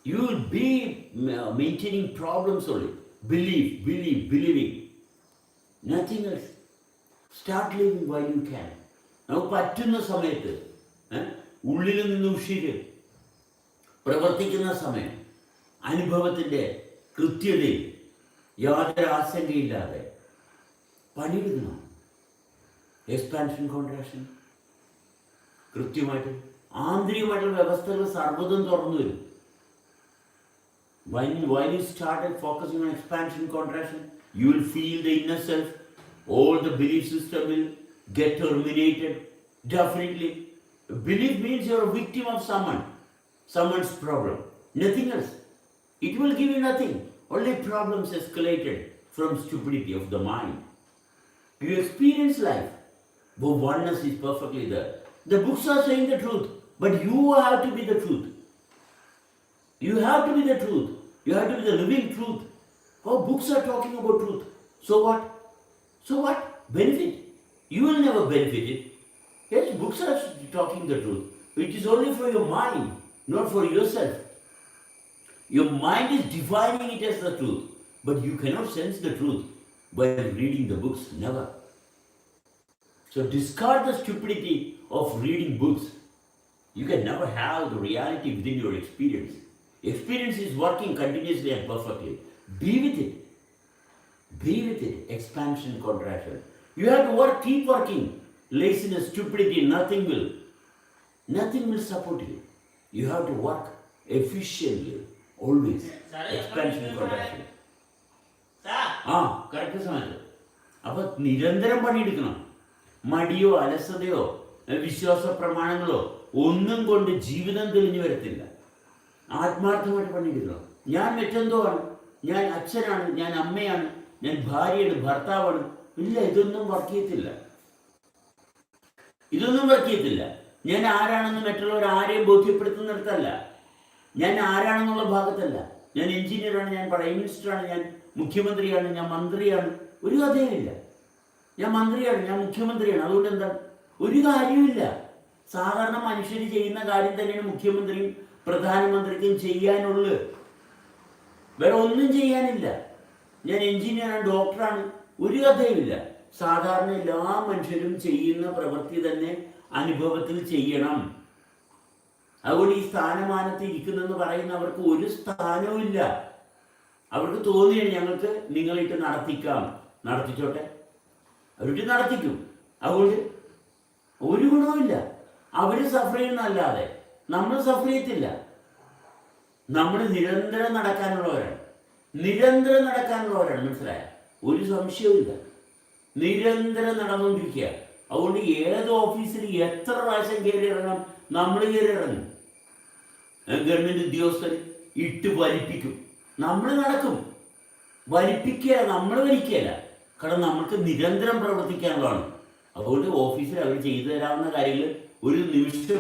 S1: You will be maintaining problems only. Believing. Nothing else. Start living while you can. നമുക്ക് പറ്റുന്ന സമയത്ത്, ഉള്ളിൽ നിന്ന് ഉഷിര് പ്രവർത്തിക്കുന്ന സമയം, അനുഭവത്തിൻ്റെ കൃത്യതയിൽ യാതൊരു ആശങ്കയില്ലാതെ പണിയെടുക്കണം. എക്സ്പാൻഷൻ, കോൺട്രാക്ഷൻ കൃത്യമായിട്ട് ആന്തരികമായിട്ടുള്ള വ്യവസ്ഥകൾ സർവ്വതും തുറന്നു വരും. While you started focusing on expansion, contraction, you will feel the inner self. All the belief system will get terminated. Definitely. Belief means you're a victim of someone's problem. Nothing else. It will give you nothing. Only problems escalated from stupidity of the mind. You experience life, but oneness is perfectly there. The books are saying the truth, but you have to be the truth. You have to be the truth. You have to be the living truth. Oh, books are talking about truth. So what? Benefit? You will never benefit it. Yes, books are talking the truth. It is only for your mind, not for yourself. Your mind is defining it as the truth, but you cannot sense the truth by reading the books, never. So discard the stupidity of reading books. You can never have the reality within your experience. Experience is working continuously and perfectly. Be with it. Expansion, contraction. You have to work, keep working. Laziness, stupidity, nothing will support you. You have to work efficiently. Always. Expansion, contraction. Correct സമയത്ത്. അപ്പൊ നിരന്തരം പണിയെടുക്കണം. മടിയോ അലസതയോ വിശ്വാസ പ്രമാണങ്ങളോ ഒന്നും കൊണ്ട് ജീവിതം തെളിഞ്ഞു വരത്തില്ല. ആത്മാർത്ഥമായിട്ട് പണിയെടുക്കണം. ഞാൻ മറ്റെന്തോ ആണ്, ഞാൻ അച്ഛനാണ്, ഞാൻ അമ്മയാണ്, ഞാൻ ഭാര്യയാണ്, ഭർത്താവാണ്. ഇല്ല, ഇതൊന്നും വർക്ക് ചെയ്യത്തില്ല. ഞാൻ ആരാണെന്ന് മറ്റുള്ളവർ ആരെയും ബോധ്യപ്പെടുത്തുന്നിടത്തല്ല. ഞാൻ ആരാണെന്നുള്ള ഭാഗത്തല്ല. ഞാൻ എഞ്ചിനീയറാണ്, ഞാൻ പ്രൈം മിനിസ്റ്ററാണ്, ഞാൻ മുഖ്യമന്ത്രിയാണ്, ഞാൻ മന്ത്രിയാണ്. ഒരു കഥയുമില്ല. ഞാൻ മന്ത്രിയാണ്, ഞാൻ മുഖ്യമന്ത്രിയാണ്. അതുകൊണ്ട് എന്താണ്? ഒരു കാര്യവുമില്ല. സാധാരണ മനുഷ്യർ ചെയ്യുന്ന കാര്യം തന്നെയാണ് മുഖ്യമന്ത്രിയും പ്രധാനമന്ത്രിക്കും ചെയ്യാനുള്ളത്. വേറെ ഒന്നും ചെയ്യാനില്ല. ഞാൻ എഞ്ചിനീയറാണ്, ഡോക്ടറാണ്. ഒരു കഥയുമില്ല. സാധാരണ എല്ലാ മനുഷ്യരും ചെയ്യുന്ന പ്രവൃത്തി തന്നെ അനുഭവത്തിൽ ചെയ്യണം. അതുകൊണ്ട് ഈ സ്ഥാനമാനത്തിൽ ഇരിക്കുന്നെന്ന് പറയുന്നവർക്ക് ഒരു സ്ഥാനവും ഇല്ല. അവർക്ക് തോന്നിയാണ് ഞങ്ങൾക്ക് നിങ്ങളിട്ട് നടത്തിക്കാം. നടത്തിച്ചോട്ടെ, അവരിട്ട് നടത്തിക്കും. അതുകൊണ്ട് ഒരു ഗുണവുമില്ല. അവർ സഫർ ചെയ്യുന്നതല്ലാതെ നമ്മൾ സഫർ ചെയ്യത്തില്ല. നമ്മൾ നിരന്തരം നടക്കാനുള്ളവരാണ്, മനസ്സിലായ? ഒരു സംശയവുമില്ല, നിരന്തരം നടന്നുകൊണ്ടിരിക്കുക. അതുകൊണ്ട് ഏത് ഓഫീസിൽ എത്ര പ്രാവശ്യം കയറി ഇറങ്ങാം, നമ്മൾ കയറി ഇറങ്ങും. ഗവൺമെൻറ് ഉദ്യോഗസ്ഥർ ഇട്ട് വലിപ്പിക്കും, നമ്മൾ നടക്കും. വലിപ്പിക്കുക, നമ്മൾ വലിക്കുകയല്ല. കാരണം നമുക്ക് നിരന്തരം പ്രവർത്തിക്കാനുള്ളതാണ്. അതുകൊണ്ട് ഓഫീസിൽ അവർ ചെയ്തു തരാവുന്ന കാര്യങ്ങൾ, ഒരു നിമിഷം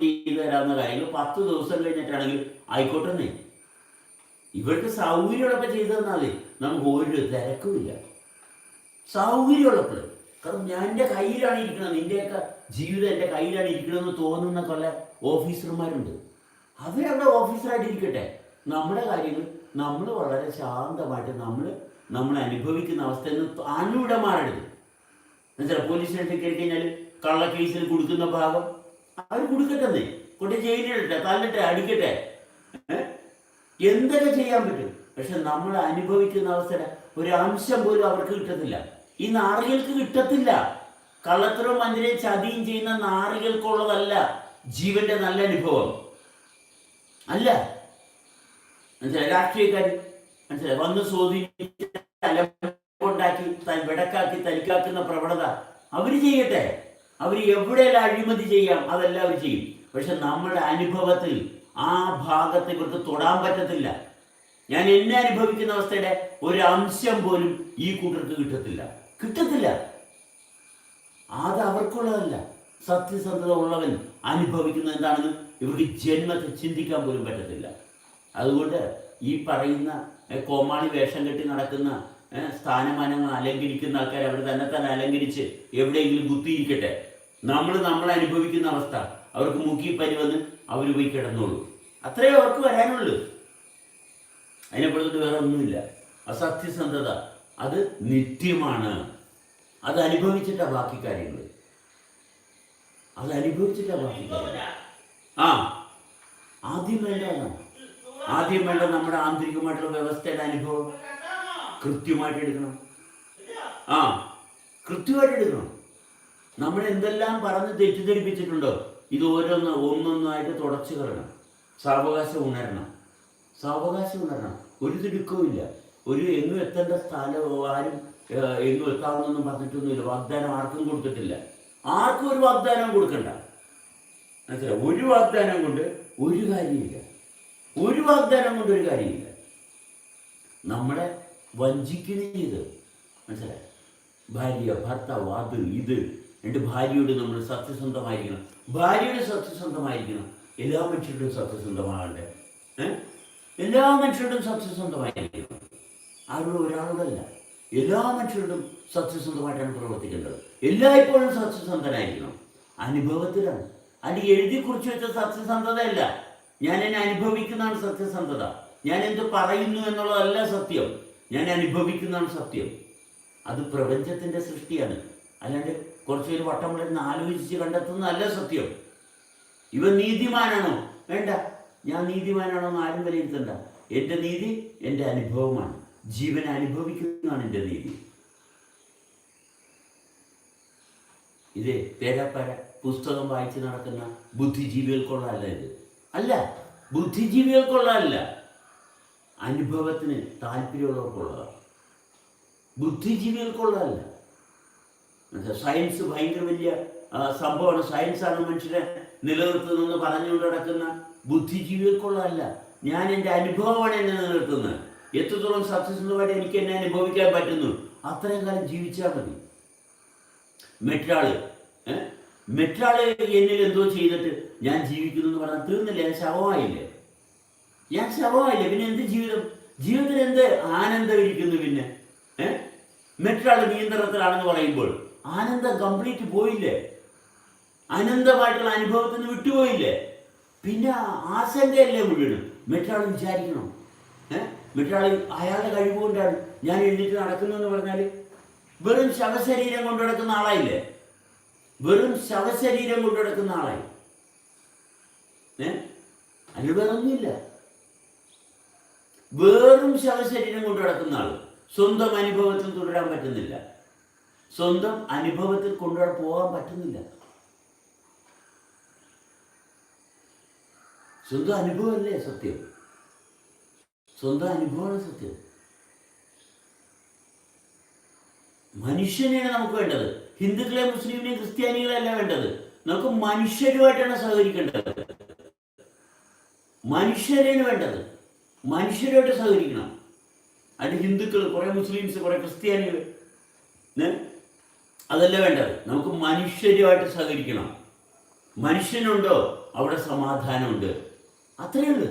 S1: ചെയ്തു തരാവുന്ന കാര്യങ്ങൾ 10 ദിവസം കഴിഞ്ഞിട്ടാണെങ്കിൽ ആയിക്കോട്ടെ. ഇവർക്ക് സൗകര്യമുള്ളപ്പോൾ ചെയ്തു തന്നാൽ മതി, നമുക്ക് ഒരു തിരക്കുമില്ല. സൗകര്യമുള്ളപ്പോൾ. കാരണം ഞാൻ എൻ്റെ കയ്യിലാണ് ഇരിക്കുന്നത്, നിൻ്റെയൊക്കെ ജീവിതം എൻ്റെ കയ്യിലാണ് ഇരിക്കണമെന്ന് തോന്നുന്ന കൊല്ല ഓഫീസർമാരുണ്ട്. അവരവിടെ ഓഫീസറായിട്ട് ഇരിക്കട്ടെ. നമ്മുടെ കാര്യങ്ങൾ നമ്മൾ വളരെ ശാന്തമായിട്ട് നമ്മൾ അനുഭവിക്കുന്ന അവസ്ഥയിൽ നിന്ന് താനൂടെ മാറരുത്. എന്നുവെച്ചാൽ പോലീസ് സ്റ്റേഷനിൽ കയറി കഴിഞ്ഞാൽ കള്ള കേസിൽ കൊടുക്കുന്ന ഭാഗം അവർ കൊടുക്കട്ടെ, കൊണ്ട് ജയിലിലിട്ടെ, തല്ലട്ടെ, അടിക്കട്ടെ, എന്തൊക്കെ ചെയ്യാൻ പറ്റും. പക്ഷെ നമ്മൾ അനുഭവിക്കുന്ന അവസ്ഥയുടെ ഒരു അംശം പോലും അവർക്ക് കിട്ടത്തില്ല. ഈ നാറികൾക്ക് കിട്ടത്തില്ല. കള്ളത്തരവും വഞ്ചനയും ചതിയും ചെയ്യുന്ന നാറികൾക്കുള്ളതല്ല ജീവന്റെ നല്ല അനുഭവം. അല്ല, മനസ്സിലായി? രാഷ്ട്രീയക്കാർ മനസ്സിലായി വന്ന് സ്വാധീനിച്ച് ഉണ്ടാക്കി വെടക്കാക്കി തലിക്കാക്കുന്ന പ്രവണത അവർ ചെയ്യട്ടെ. അവർ എവിടെയെല്ലാം അഴിമതി ചെയ്യാം അതെല്ലാം അവർ ചെയ്യും. പക്ഷെ നമ്മുടെ അനുഭവത്തിൽ ആ ഭാഗത്തെ ഇവർക്ക് തൊടാൻ പറ്റത്തില്ല. ഞാൻ എന്നെ അനുഭവിക്കുന്ന അവസ്ഥയുടെ ഒരു അംശം പോലും ഈ കൂട്ടർക്ക് കിട്ടത്തില്ല. അത് അവർക്കുള്ളതല്ല. സത്യസന്ധത ഉള്ളവൻ അനുഭവിക്കുന്നത് എന്താണെന്ന് ഇവർക്ക് ജന്മത്തിൽ ചിന്തിക്കാൻ പോലും പറ്റത്തില്ല. അതുകൊണ്ട് ഈ പറയുന്ന കോമാളി വേഷം കെട്ടി നടക്കുന്ന സ്ഥാനമാനങ്ങൾ അലങ്കരിക്കുന്ന ആൾക്കാർ അവർ തന്നെ അലങ്കരിച്ച് എവിടെയെങ്കിലും കുത്തിയിരിക്കട്ടെ. നമ്മൾ അനുഭവിക്കുന്ന അവസ്ഥ അവർക്ക് മൂക്കിപ്പനി വന്ന് അവർ പോയി കിടന്നോളൂ. അത്രേ അവർക്ക് വരാനുള്ളൂ. അതിനെപ്പെടുത്തിട്ട് വേറെ ഒന്നുമില്ല. അസത്യസന്ധത അത് നിത്യമാണ്. അത് അനുഭവിച്ചിട്ടാണ് ബാക്കി കാര്യങ്ങൾ. ആദ്യം വേണ്ട നമ്മുടെ ആന്തരികമായിട്ടുള്ള വ്യവസ്ഥയുടെ അനുഭവം കൃത്യമായിട്ട് എടുക്കണം. നമ്മൾ എന്തെല്ലാം പറഞ്ഞ് തെറ്റിദ്ധരിപ്പിച്ചിട്ടുണ്ടോ ഇത് ഒന്നൊന്നായിട്ട് തുടച്ചു കളയണം. സാവകാശം ഉണരണം. ഒരു തിടുക്കവുമില്ല. ഒരു എങ്ങും എത്തേണ്ട സ്ഥലം ആരും എങ്ങും എത്താമെന്നൊന്നും പറഞ്ഞിട്ടൊന്നുമില്ല. വാഗ്ദാനം ആർക്കും കൊടുത്തിട്ടില്ല. ആർക്കും ഒരു വാഗ്ദാനം കൊടുക്കണ്ട. മനസ്സിലായി? ഒരു വാഗ്ദാനം കൊണ്ട് ഒരു കാര്യമില്ല. നമ്മളെ വഞ്ചിക്കുന്നത് മനസ്സിലായി? ഭാര്യ, ഭർത്താവ്, അത് ഇത്. എൻ്റെ ഭാര്യയോട് നമ്മൾ സത്യസന്ധമായിരിക്കണം. എല്ലാ മനുഷ്യരോടും സത്യസന്ധമാകണ്ടേ. എല്ലാ മനുഷ്യരോടും സത്യസന്ധമായിരിക്കണം. ആരോടും ഒരാളോടല്ല. എല്ലാ മനുഷ്യരോടും സത്യസന്ധമായിട്ടാണ് പ്രവർത്തിക്കേണ്ടത്. എല്ലായ്പ്പോഴും സത്യസന്ധനായിരിക്കണം. അനുഭവത്തിലാണ്. അത് എഴുതി കുറിച്ച് വെച്ച സത്യസന്ധതയല്ല. ഞാൻ എന്നെ അനുഭവിക്കുന്നതാണ് സത്യസന്ധത. ഞാൻ എന്ത് പറയുന്നു എന്നുള്ളതല്ല സത്യം. ഞാൻ അനുഭവിക്കുന്നതാണ് സത്യം. അത് പ്രപഞ്ചത്തിൻ്റെ സൃഷ്ടിയാണ്. അല്ലാണ്ട് കുറച്ചുപേര് വട്ടം വളരുന്ന ആലോചിച്ച് കണ്ടെത്തുന്നതല്ല സത്യം. ഇവൻ നീതിമാനാണോ? വേണ്ട. ഞാൻ നീതിമാനാണോ എന്ന് ആരും വിലയിരുത്തണ്ട. എൻ്റെ നീതി എൻ്റെ അനുഭവമാണ്. ജീവനെ അനുഭവിക്കുന്നതാണ് എൻ്റെ നീതി. ഇത് തേരാപ്പാര പുസ്തകം വായിച്ച് നടക്കുന്ന ബുദ്ധിജീവികൾക്കുള്ളതല്ല. ബുദ്ധിജീവികൾക്കുള്ളതല്ല. അനുഭവത്തിന് താല്പര്യമുള്ളവർക്കുള്ളതാണ്. ബുദ്ധിജീവികൾക്കുള്ളതല്ല. സയൻസ് ഭയങ്കര വലിയ സംഭവമാണ്. സയൻസാണ് മനുഷ്യരെ നിലനിർത്തുന്നതെന്ന് പറഞ്ഞുകൊണ്ട് നടക്കുന്ന ബുദ്ധിജീവികൾക്കുള്ളതല്ല. ഞാൻ എൻ്റെ അനുഭവമാണ് എന്നെ നിലനിർത്തുന്നത്. എത്രത്തോളം സത്യസന്ധമായിട്ട് എനിക്ക് എന്നെ അനുഭവിക്കാൻ പറ്റുന്നു അത്രയും കാലം ജീവിച്ചാൽ മതി. മറ്റൊരാള് എന്നിൽ എന്തോ ചെയ്തിട്ട് ഞാൻ ജീവിക്കുന്നു എന്ന് പറഞ്ഞാൽ തീർന്നില്ല. ഞാൻ ശവമായില്ലേ. പിന്നെ എന്ത് ജീവിതത്തിൽ എന്ത് ആനന്ദം ഇരിക്കുന്നു? പിന്നെ മറ്റൊരാൾ നിയന്ത്രണത്തിലാണെന്ന് പറയുമ്പോൾ ആനന്ദം കംപ്ലീറ്റ് പോയില്ലേ? അനന്തമായിട്ടുള്ള അനുഭവത്തിൽ നിന്ന് വിട്ടുപോയില്ലേ? പിന്നെ ആശങ്കയല്ലേ മുഴുവനും. മറ്റൊരാൾ വിചാരിക്കണം, മറ്റൊരാൾ അയാളുടെ കഴിവ് കൊണ്ടാണ് ഞാൻ എഴുന്നേറ്റ് നടക്കുന്നതെന്ന് പറഞ്ഞാൽ വെറും ശവശരീരം കൊണ്ടു നടക്കുന്ന ആളായില്ലേ? അതിന് വേറൊന്നുമില്ല. വെറും ശവശരീരം കൊണ്ടു നടക്കുന്ന ആൾ സ്വന്തം അനുഭവത്തിൽ തുടരാൻ പറ്റുന്നില്ല. സ്വന്തം അനുഭവത്തിൽ കൊണ്ടുപോകാൻ പോകാൻ പറ്റുന്നില്ല. സ്വന്തം അനുഭവമല്ലേ സത്യം, സ്വന്തം അനുഭവമാണ് സത്യം. മനുഷ്യനെയാണ് നമുക്ക് വേണ്ടത്. ഹിന്ദുക്കളെ, മുസ്ലിമിനെ, ക്രിസ്ത്യാനികളല്ല വേണ്ടത്. നമുക്ക് മനുഷ്യരുമായിട്ടാണ് സഹകരിക്കേണ്ടത്. മനുഷ്യരെയാണ് വേണ്ടത്. മനുഷ്യരുമായിട്ട് സഹകരിക്കണം. അതിന് ഹിന്ദുക്കൾ, കുറെ മുസ്ലിംസ്, കുറെ ക്രിസ്ത്യാനികൾ, അതല്ല വേണ്ടത്. നമുക്ക് മനുഷ്യരുമായിട്ട് സഹകരിക്കണം. മനുഷ്യനുണ്ടോ അവിടെ സമാധാനമുണ്ട്. അത്രയേ ഉള്ളൂ.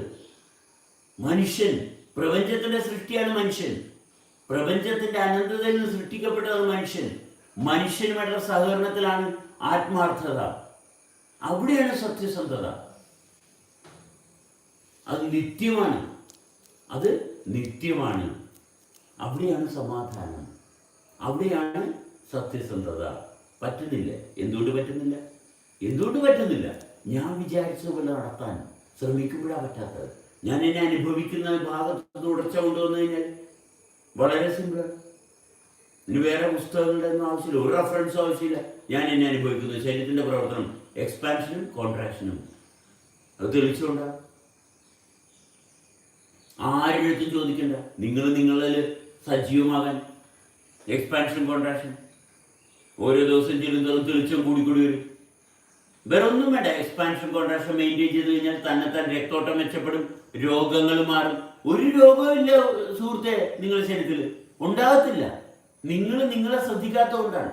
S1: മനുഷ്യൻ, പ്രപഞ്ചത്തിന്റെ സൃഷ്ടിയാണ് മനുഷ്യൻ. പ്രപഞ്ചത്തിന്റെ അനന്തതയിൽ നിന്ന് സൃഷ്ടിക്കപ്പെട്ടതാണ് മനുഷ്യൻ. മനുഷ്യനുമായിട്ടുള്ള സഹകരണത്തിലാണ് ആത്മാർത്ഥത. അവിടെയാണ് സത്യസന്ധത. അത് നിത്യമാണ്. അത് നിത്യമാണ്. അവിടെയാണ് സമാധാനം. അവിടെയാണ് സത്യസന്ധത. പറ്റുന്നില്ല. എന്തുകൊണ്ട് പറ്റുന്നില്ല? എന്തുകൊണ്ട് പറ്റുന്നില്ല? ഞാൻ വിചാരിച്ചതുപോലെ നടത്താൻ ശ്രമിക്കുമ്പോഴാണ് പറ്റാത്തത്. ഞാൻ എന്നെ അനുഭവിക്കുന്ന ഭാഗത്ത് തുടർച്ച കൊണ്ടുവന്നു കഴിഞ്ഞാൽ വളരെ സിമ്പിളാണ്. ഇനി വേറെ പുസ്തകങ്ങളുടെ ഒന്നും ആവശ്യമില്ല, ഒരു റെഫറൻസും ആവശ്യമില്ല. ഞാൻ എന്നെ അനുഭവിക്കുന്നത് ശരീരത്തിൻ്റെ പ്രവർത്തനം, എക്സ്പാൻഷനും കോൺട്രാക്ഷനും. അത് തെളിച്ചുകൊണ്ടാണ്. ആരെടുത്തും ചോദിക്കണ്ട. നിങ്ങളിൽ സജീവമാകാൻ എക്സ്പാൻഷൻ കോൺട്രാക്ഷൻ ഓരോ ദിവസം ചെല്ലുന്നതും തെളിച്ചും കൂടിക്കൂടി വരും. വേറെ ഒന്നും വേണ്ട. എക്സ്പാൻഷൻ കോൺട്രാക്ഷൻ മെയിൻറ്റെയിൻ ചെയ്ത് കഴിഞ്ഞാൽ തന്നെത്താൻ രക്തോട്ടം മെച്ചപ്പെടും, രോഗങ്ങൾ മാറും. ഒരു രോഗവും ഇല്ല സുഹൃത്തെ നിങ്ങളുടെ ശരീരത്തിൽ ഉണ്ടാകത്തില്ല. നിങ്ങൾ നിങ്ങളെ ശ്രദ്ധിക്കാത്തതുകൊണ്ടാണ്.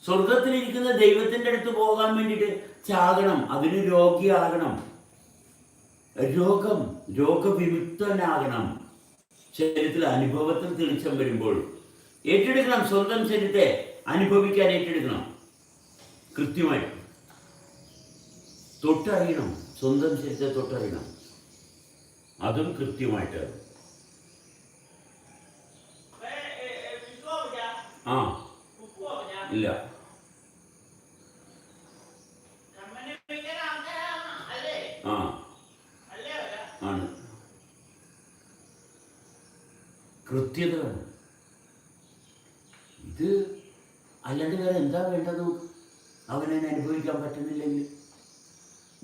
S1: സ്വർഗത്തിലിരിക്കുന്ന ദൈവത്തിൻ്റെ അടുത്ത് പോകാൻ വേണ്ടിയിട്ട് ചാകണം. അതിന് രോഗിയാകണം. രോഗവിമുക്തനാകണം. ശരീരത്തിൽ അനുഭവത്തിൽ തെളിച്ചം വരുമ്പോൾ ഏറ്റെടുക്കണം. സ്വന്തം ശരീരത്തെ അനുഭവിക്കാൻ ഏറ്റെടുക്കണം. കൃത്യമായിട്ട് തൊട്ടറിയണം. സ്വന്തം ശരീരത്തെ തൊട്ടറിയണം. അതും കൃത്യമായിട്ട്. ആ ഇല്ല, ആ ആണ്. കൃത്യത വേണം. ഇത് അല്ലാണ്ട് വേറെ എന്താ വേണ്ടത്? അവനെ അനുഭവിക്കാൻ പറ്റുന്നില്ലെങ്കിൽ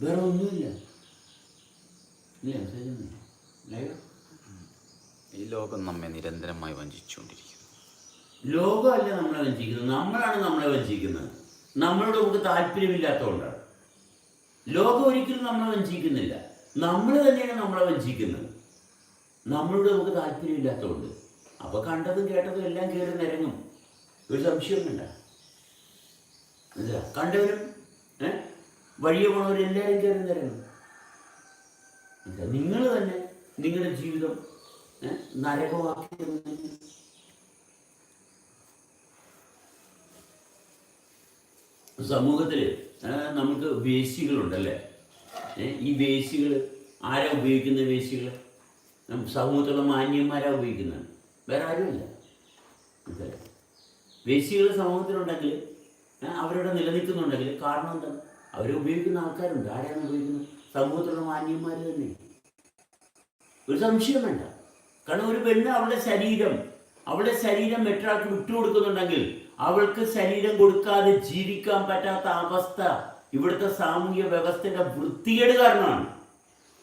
S1: വേറെ ഒന്നുമില്ല.
S3: ഈ ലോകം നമ്മെ നിരന്തരമായി വഞ്ചിച്ചുകൊണ്ടിരിക്കുന്നു.
S1: ലോകമല്ല നമ്മളെ വഞ്ചിക്കുന്നത്, നമ്മളാണ് നമ്മളെ വഞ്ചിക്കുന്നത്. നമ്മളോട് നമുക്ക് താല്പര്യമില്ലാത്തതുകൊണ്ടാണ്. ലോകം ഒരിക്കലും നമ്മളെ വഞ്ചിക്കുന്നില്ല, നമ്മൾ തന്നെയാണ് നമ്മളെ വഞ്ചിക്കുന്നത്. നമ്മളോട് നമുക്ക് താല്പര്യമില്ലാത്തതുകൊണ്ട്. അപ്പോൾ കണ്ടതും കേട്ടതും എല്ലാം കയറി നിരങ്ങും. ഒരു സംശയം വേണ്ട. കണ്ടവരും വഴിയെ പോണവരെല്ലാവരും കയറി നിരങ്ങും. നിങ്ങൾ തന്നെ നിങ്ങളുടെ ജീവിതം നരകമാക്കി. സമൂഹത്തിൽ നമുക്ക് വേശികളുണ്ടല്ലേ. ഈ വേശികൾ ആരാ ഉപയോഗിക്കുന്ന? വേശികൾ സമൂഹത്തിലുള്ള മാന്യന്മാരാ ഉപയോഗിക്കുന്നത്, വേറെ ആരുമില്ല. വേശികൾ സമൂഹത്തിലുണ്ടെങ്കിൽ, അവരുടെ നിലനിൽക്കുന്നുണ്ടെങ്കിൽ കാരണം എന്താണ്? അവരെ ഉപയോഗിക്കുന്ന ആൾക്കാരുണ്ട്. ആരാണ് ഉപയോഗിക്കുന്നത്? സമൂഹത്തിലുള്ള മാന്യന്മാർ തന്നെ. ഒരു സംശയം വേണ്ട. കാരണം ഒരു പെണ്ണ് അവളുടെ ശരീരം മറ്റൊരാൾക്ക് വിട്ടുകൊടുക്കുന്നുണ്ടെങ്കിൽ അവൾക്ക് ശരീരം കൊടുക്കാതെ ജീവിക്കാൻ പറ്റാത്ത അവസ്ഥ ഇവിടുത്തെ സാമൂഹ്യ വ്യവസ്ഥയുടെ വൃത്തികേട് കാരണമാണ്.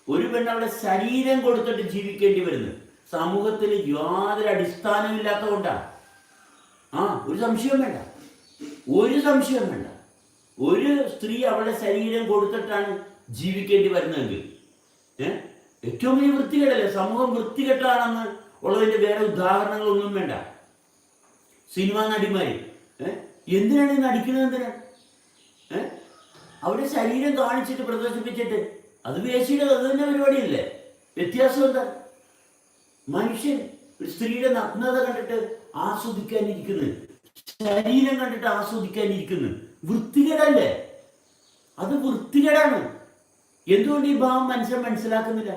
S1: ഒരു പെണ്ണ് അവളുടെ ശരീരം കൊടുത്തിട്ട് ജീവിക്കേണ്ടി വരുന്നത് സമൂഹത്തിൽ യാതൊരു അടിസ്ഥാനമില്ലാത്തതുകൊണ്ടാണ്. ഒരു സംശയം വേണ്ട. ഒരു സ്ത്രീ അവളുടെ ശരീരം കൊടുത്തിട്ടാണ് ജീവിക്കേണ്ടി വരുന്നതെങ്കിൽ ഏറ്റവും വലിയ വൃത്തികേടല്ലേ? സമൂഹം വൃത്തികെട്ടാണെന്ന് ഉള്ളതിൻ്റെ വേറെ ഉദാഹരണങ്ങളൊന്നും വേണ്ട. സിനിമാ നടിമാര് എന്തിനാണ് നടിക്കുന്നത്? എന്തിനാണ് അവരുടെ ശരീരം കാണിച്ചിട്ട് പ്രദർശിപ്പിച്ചിട്ട്? അത് വേശിയുടെ അത് തന്നെ പരിപാടിയല്ലേ? വ്യത്യാസം എന്താ? മനുഷ്യൻ ഒരു സ്ത്രീയുടെ നഗ്നത കണ്ടിട്ട് ആസ്വദിക്കാനിരിക്കുന്നു, ശരീരം കണ്ടിട്ട് ആസ്വദിക്കാനിരിക്കുന്നു. വൃത്തികേടല്ലേ? അത് വൃത്തികേടാണ്. എന്തുകൊണ്ട് ഈ ഭാവം മനുഷ്യൻ മനസ്സിലാക്കുന്നില്ല?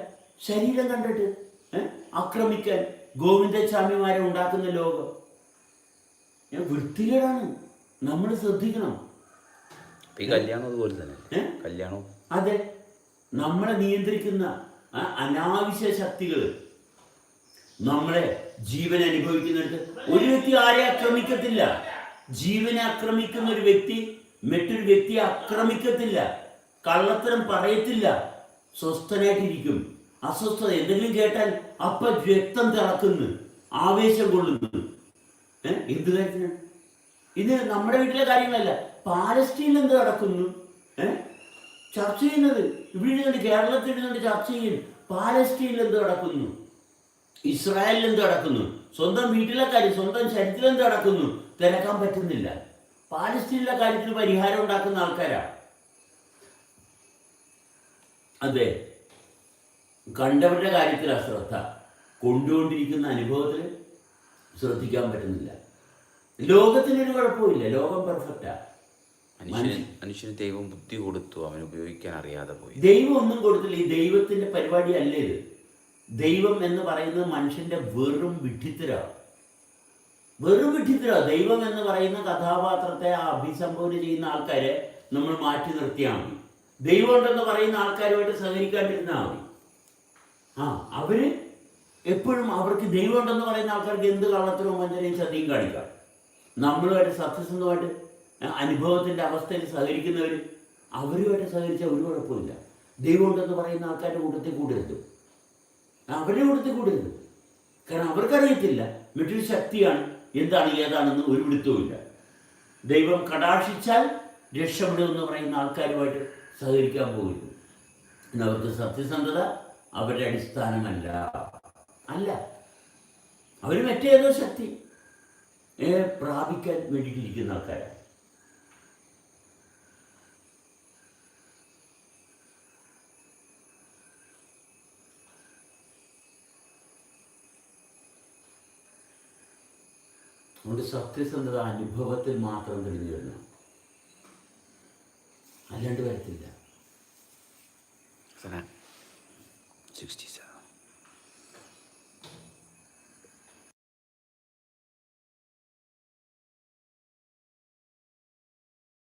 S1: ശരീരം കണ്ടിട്ട് ആക്രമിക്കാൻ ഗോവിന്ദസ്വാമിമാരെ ഉണ്ടാക്കുന്ന ലോകം വൃത്തികേടാണ്. നമ്മൾ ശ്രദ്ധിക്കണം.
S3: കല്യാണം അതുപോലെ തന്നെ. കല്യാണം
S1: അതെ, നമ്മളെ നിയന്ത്രിക്കുന്ന അനാവശ്യ ശക്തികൾ നമ്മളെ ജീവൻ അനുഭവിക്കുന്നിടത്ത് ഒരു വ്യക്തി ആരെ ആക്രമിക്കത്തില്ല. ജീവനെ ആക്രമിക്കുന്ന ഒരു വ്യക്തി മറ്റൊരു വ്യക്തിയെ ആക്രമിക്കത്തില്ല, കള്ളത്തരം പറയത്തില്ല, സ്വസ്ഥനായിട്ടിരിക്കും. അസ്വസ്ഥത എന്തെങ്കിലും കേട്ടാൽ അപ്പൊ രക്തം തിളക്കുന്നു, ആവേശം കൊള്ളുന്നു. എന്ത് കാര്യത്തിനാണ് ഇത്? നമ്മുടെ വീട്ടിലെ കാര്യങ്ങളല്ല. പാലസ്തീനിൽ എന്ത് നടക്കുന്നു ചർച്ച ചെയ്യുന്നത്? ഇവിടെ ഇരുന്നുണ്ട്, കേരളത്തിൽ ഇരുന്നുണ്ട് ചർച്ച ചെയ്യും. പാലസ്തീനിൽ എന്ത് നടക്കുന്നു, ഇസ്രായേലിൽ എന്ത് നടക്കുന്നു, സ്വന്തം വീട്ടിലെ കാര്യം, സ്വന്തം ശരീരത്തിൽ എന്ത് നടക്കുന്നു തിരക്കാൻ പറ്റുന്നില്ല. പാലസ്തീനിലെ കാര്യത്തിൽ പരിഹാരം ഉണ്ടാക്കുന്ന ആൾക്കാരാ. അതെ, കണ്ടവരുടെ കാര്യത്തിൽ അശ്രദ്ധ, കൊണ്ടുകൊണ്ടിരിക്കുന്ന അനുഭവത്തിൽ ശ്രദ്ധിക്കാൻ പറ്റുന്നില്ല. ലോകത്തിനൊരു കുഴപ്പമില്ല, ലോകം പെർഫെക്റ്റാ.
S3: മനുഷ്യന് ദൈവം ബുദ്ധി കൊടുത്തു, അവൻ ഉപയോഗിക്കാൻ അറിയാതെ പോയി.
S1: ദൈവം ഒന്നും കൊടുത്തില്ല. ഈ ദൈവത്തിന്റെ പരിപാടി അല്ലേ ഇത്? ദൈവം എന്ന് പറയുന്നത് മനുഷ്യന്റെ വെറും വിഡ്ഢിത്തരാണ്, വെറും വിഡ്ഢിത്തരാണ്. ദൈവം എന്ന് പറയുന്ന കഥാപാത്രത്തെ അഭിസംബോധന ചെയ്യുന്ന ആൾക്കാരെ നമ്മൾ മാറ്റി നിർത്തിയാൽ മതി. ദൈവം ഉണ്ടെന്ന് പറയുന്ന ആൾക്കാരുമായിട്ട് സഹകരിക്കാണ്ടിരുന്നാൽ മതി. അവര് എപ്പോഴും അവർക്ക് ദൈവം ഉണ്ടെന്ന് പറയുന്ന ആൾക്കാർക്ക് എന്ത് കള്ളത്തരവും വഞ്ചനയും ചതിയും കാണിക്കാം. നമ്മളുമായിട്ട് സത്യസന്ധമായിട്ട് അനുഭവത്തിന്റെ അവസ്ഥയിൽ സഹകരിക്കുന്നവർ, അവരുമായിട്ട് സഹകരിച്ചാൽ ഒരു കുഴപ്പമില്ല. ദൈവം ഉണ്ടെന്ന് പറയുന്ന ആൾക്കാരുടെ കൂട്ടത്തിൽ കൂടരുത്, അവരുടെ കൂട്ടത്തിൽ കൂടരുത്. കാരണം അവർക്കറിയത്തില്ല മറ്റൊരു ശക്തിയാണ്, എന്താണ് ഏതാണെന്ന് ഒരു പിടുത്തവുമില്ല. ദൈവം കടാക്ഷിച്ചാൽ രക്ഷപ്പെടുമെന്ന് പറയുന്ന ആൾക്കാരുമായിട്ട് സഹകരിക്കാൻ പോകരുത്. അവർക്ക് സത്യസന്ധത അവരുടെ അടിസ്ഥാനമല്ല, അല്ല. അവർ മറ്റേതോ ശക്തി പ്രാപിക്കാൻ വേണ്ടിയിട്ടിരിക്കുന്ന ആൾക്കാരാണ്. അതുകൊണ്ട് സത്യസന്ധത അനുഭവത്തിൽ മാത്രം തെളിഞ്ഞു വരുന്ന, അല്ലാണ്ട് വരത്തില്ല.
S3: 67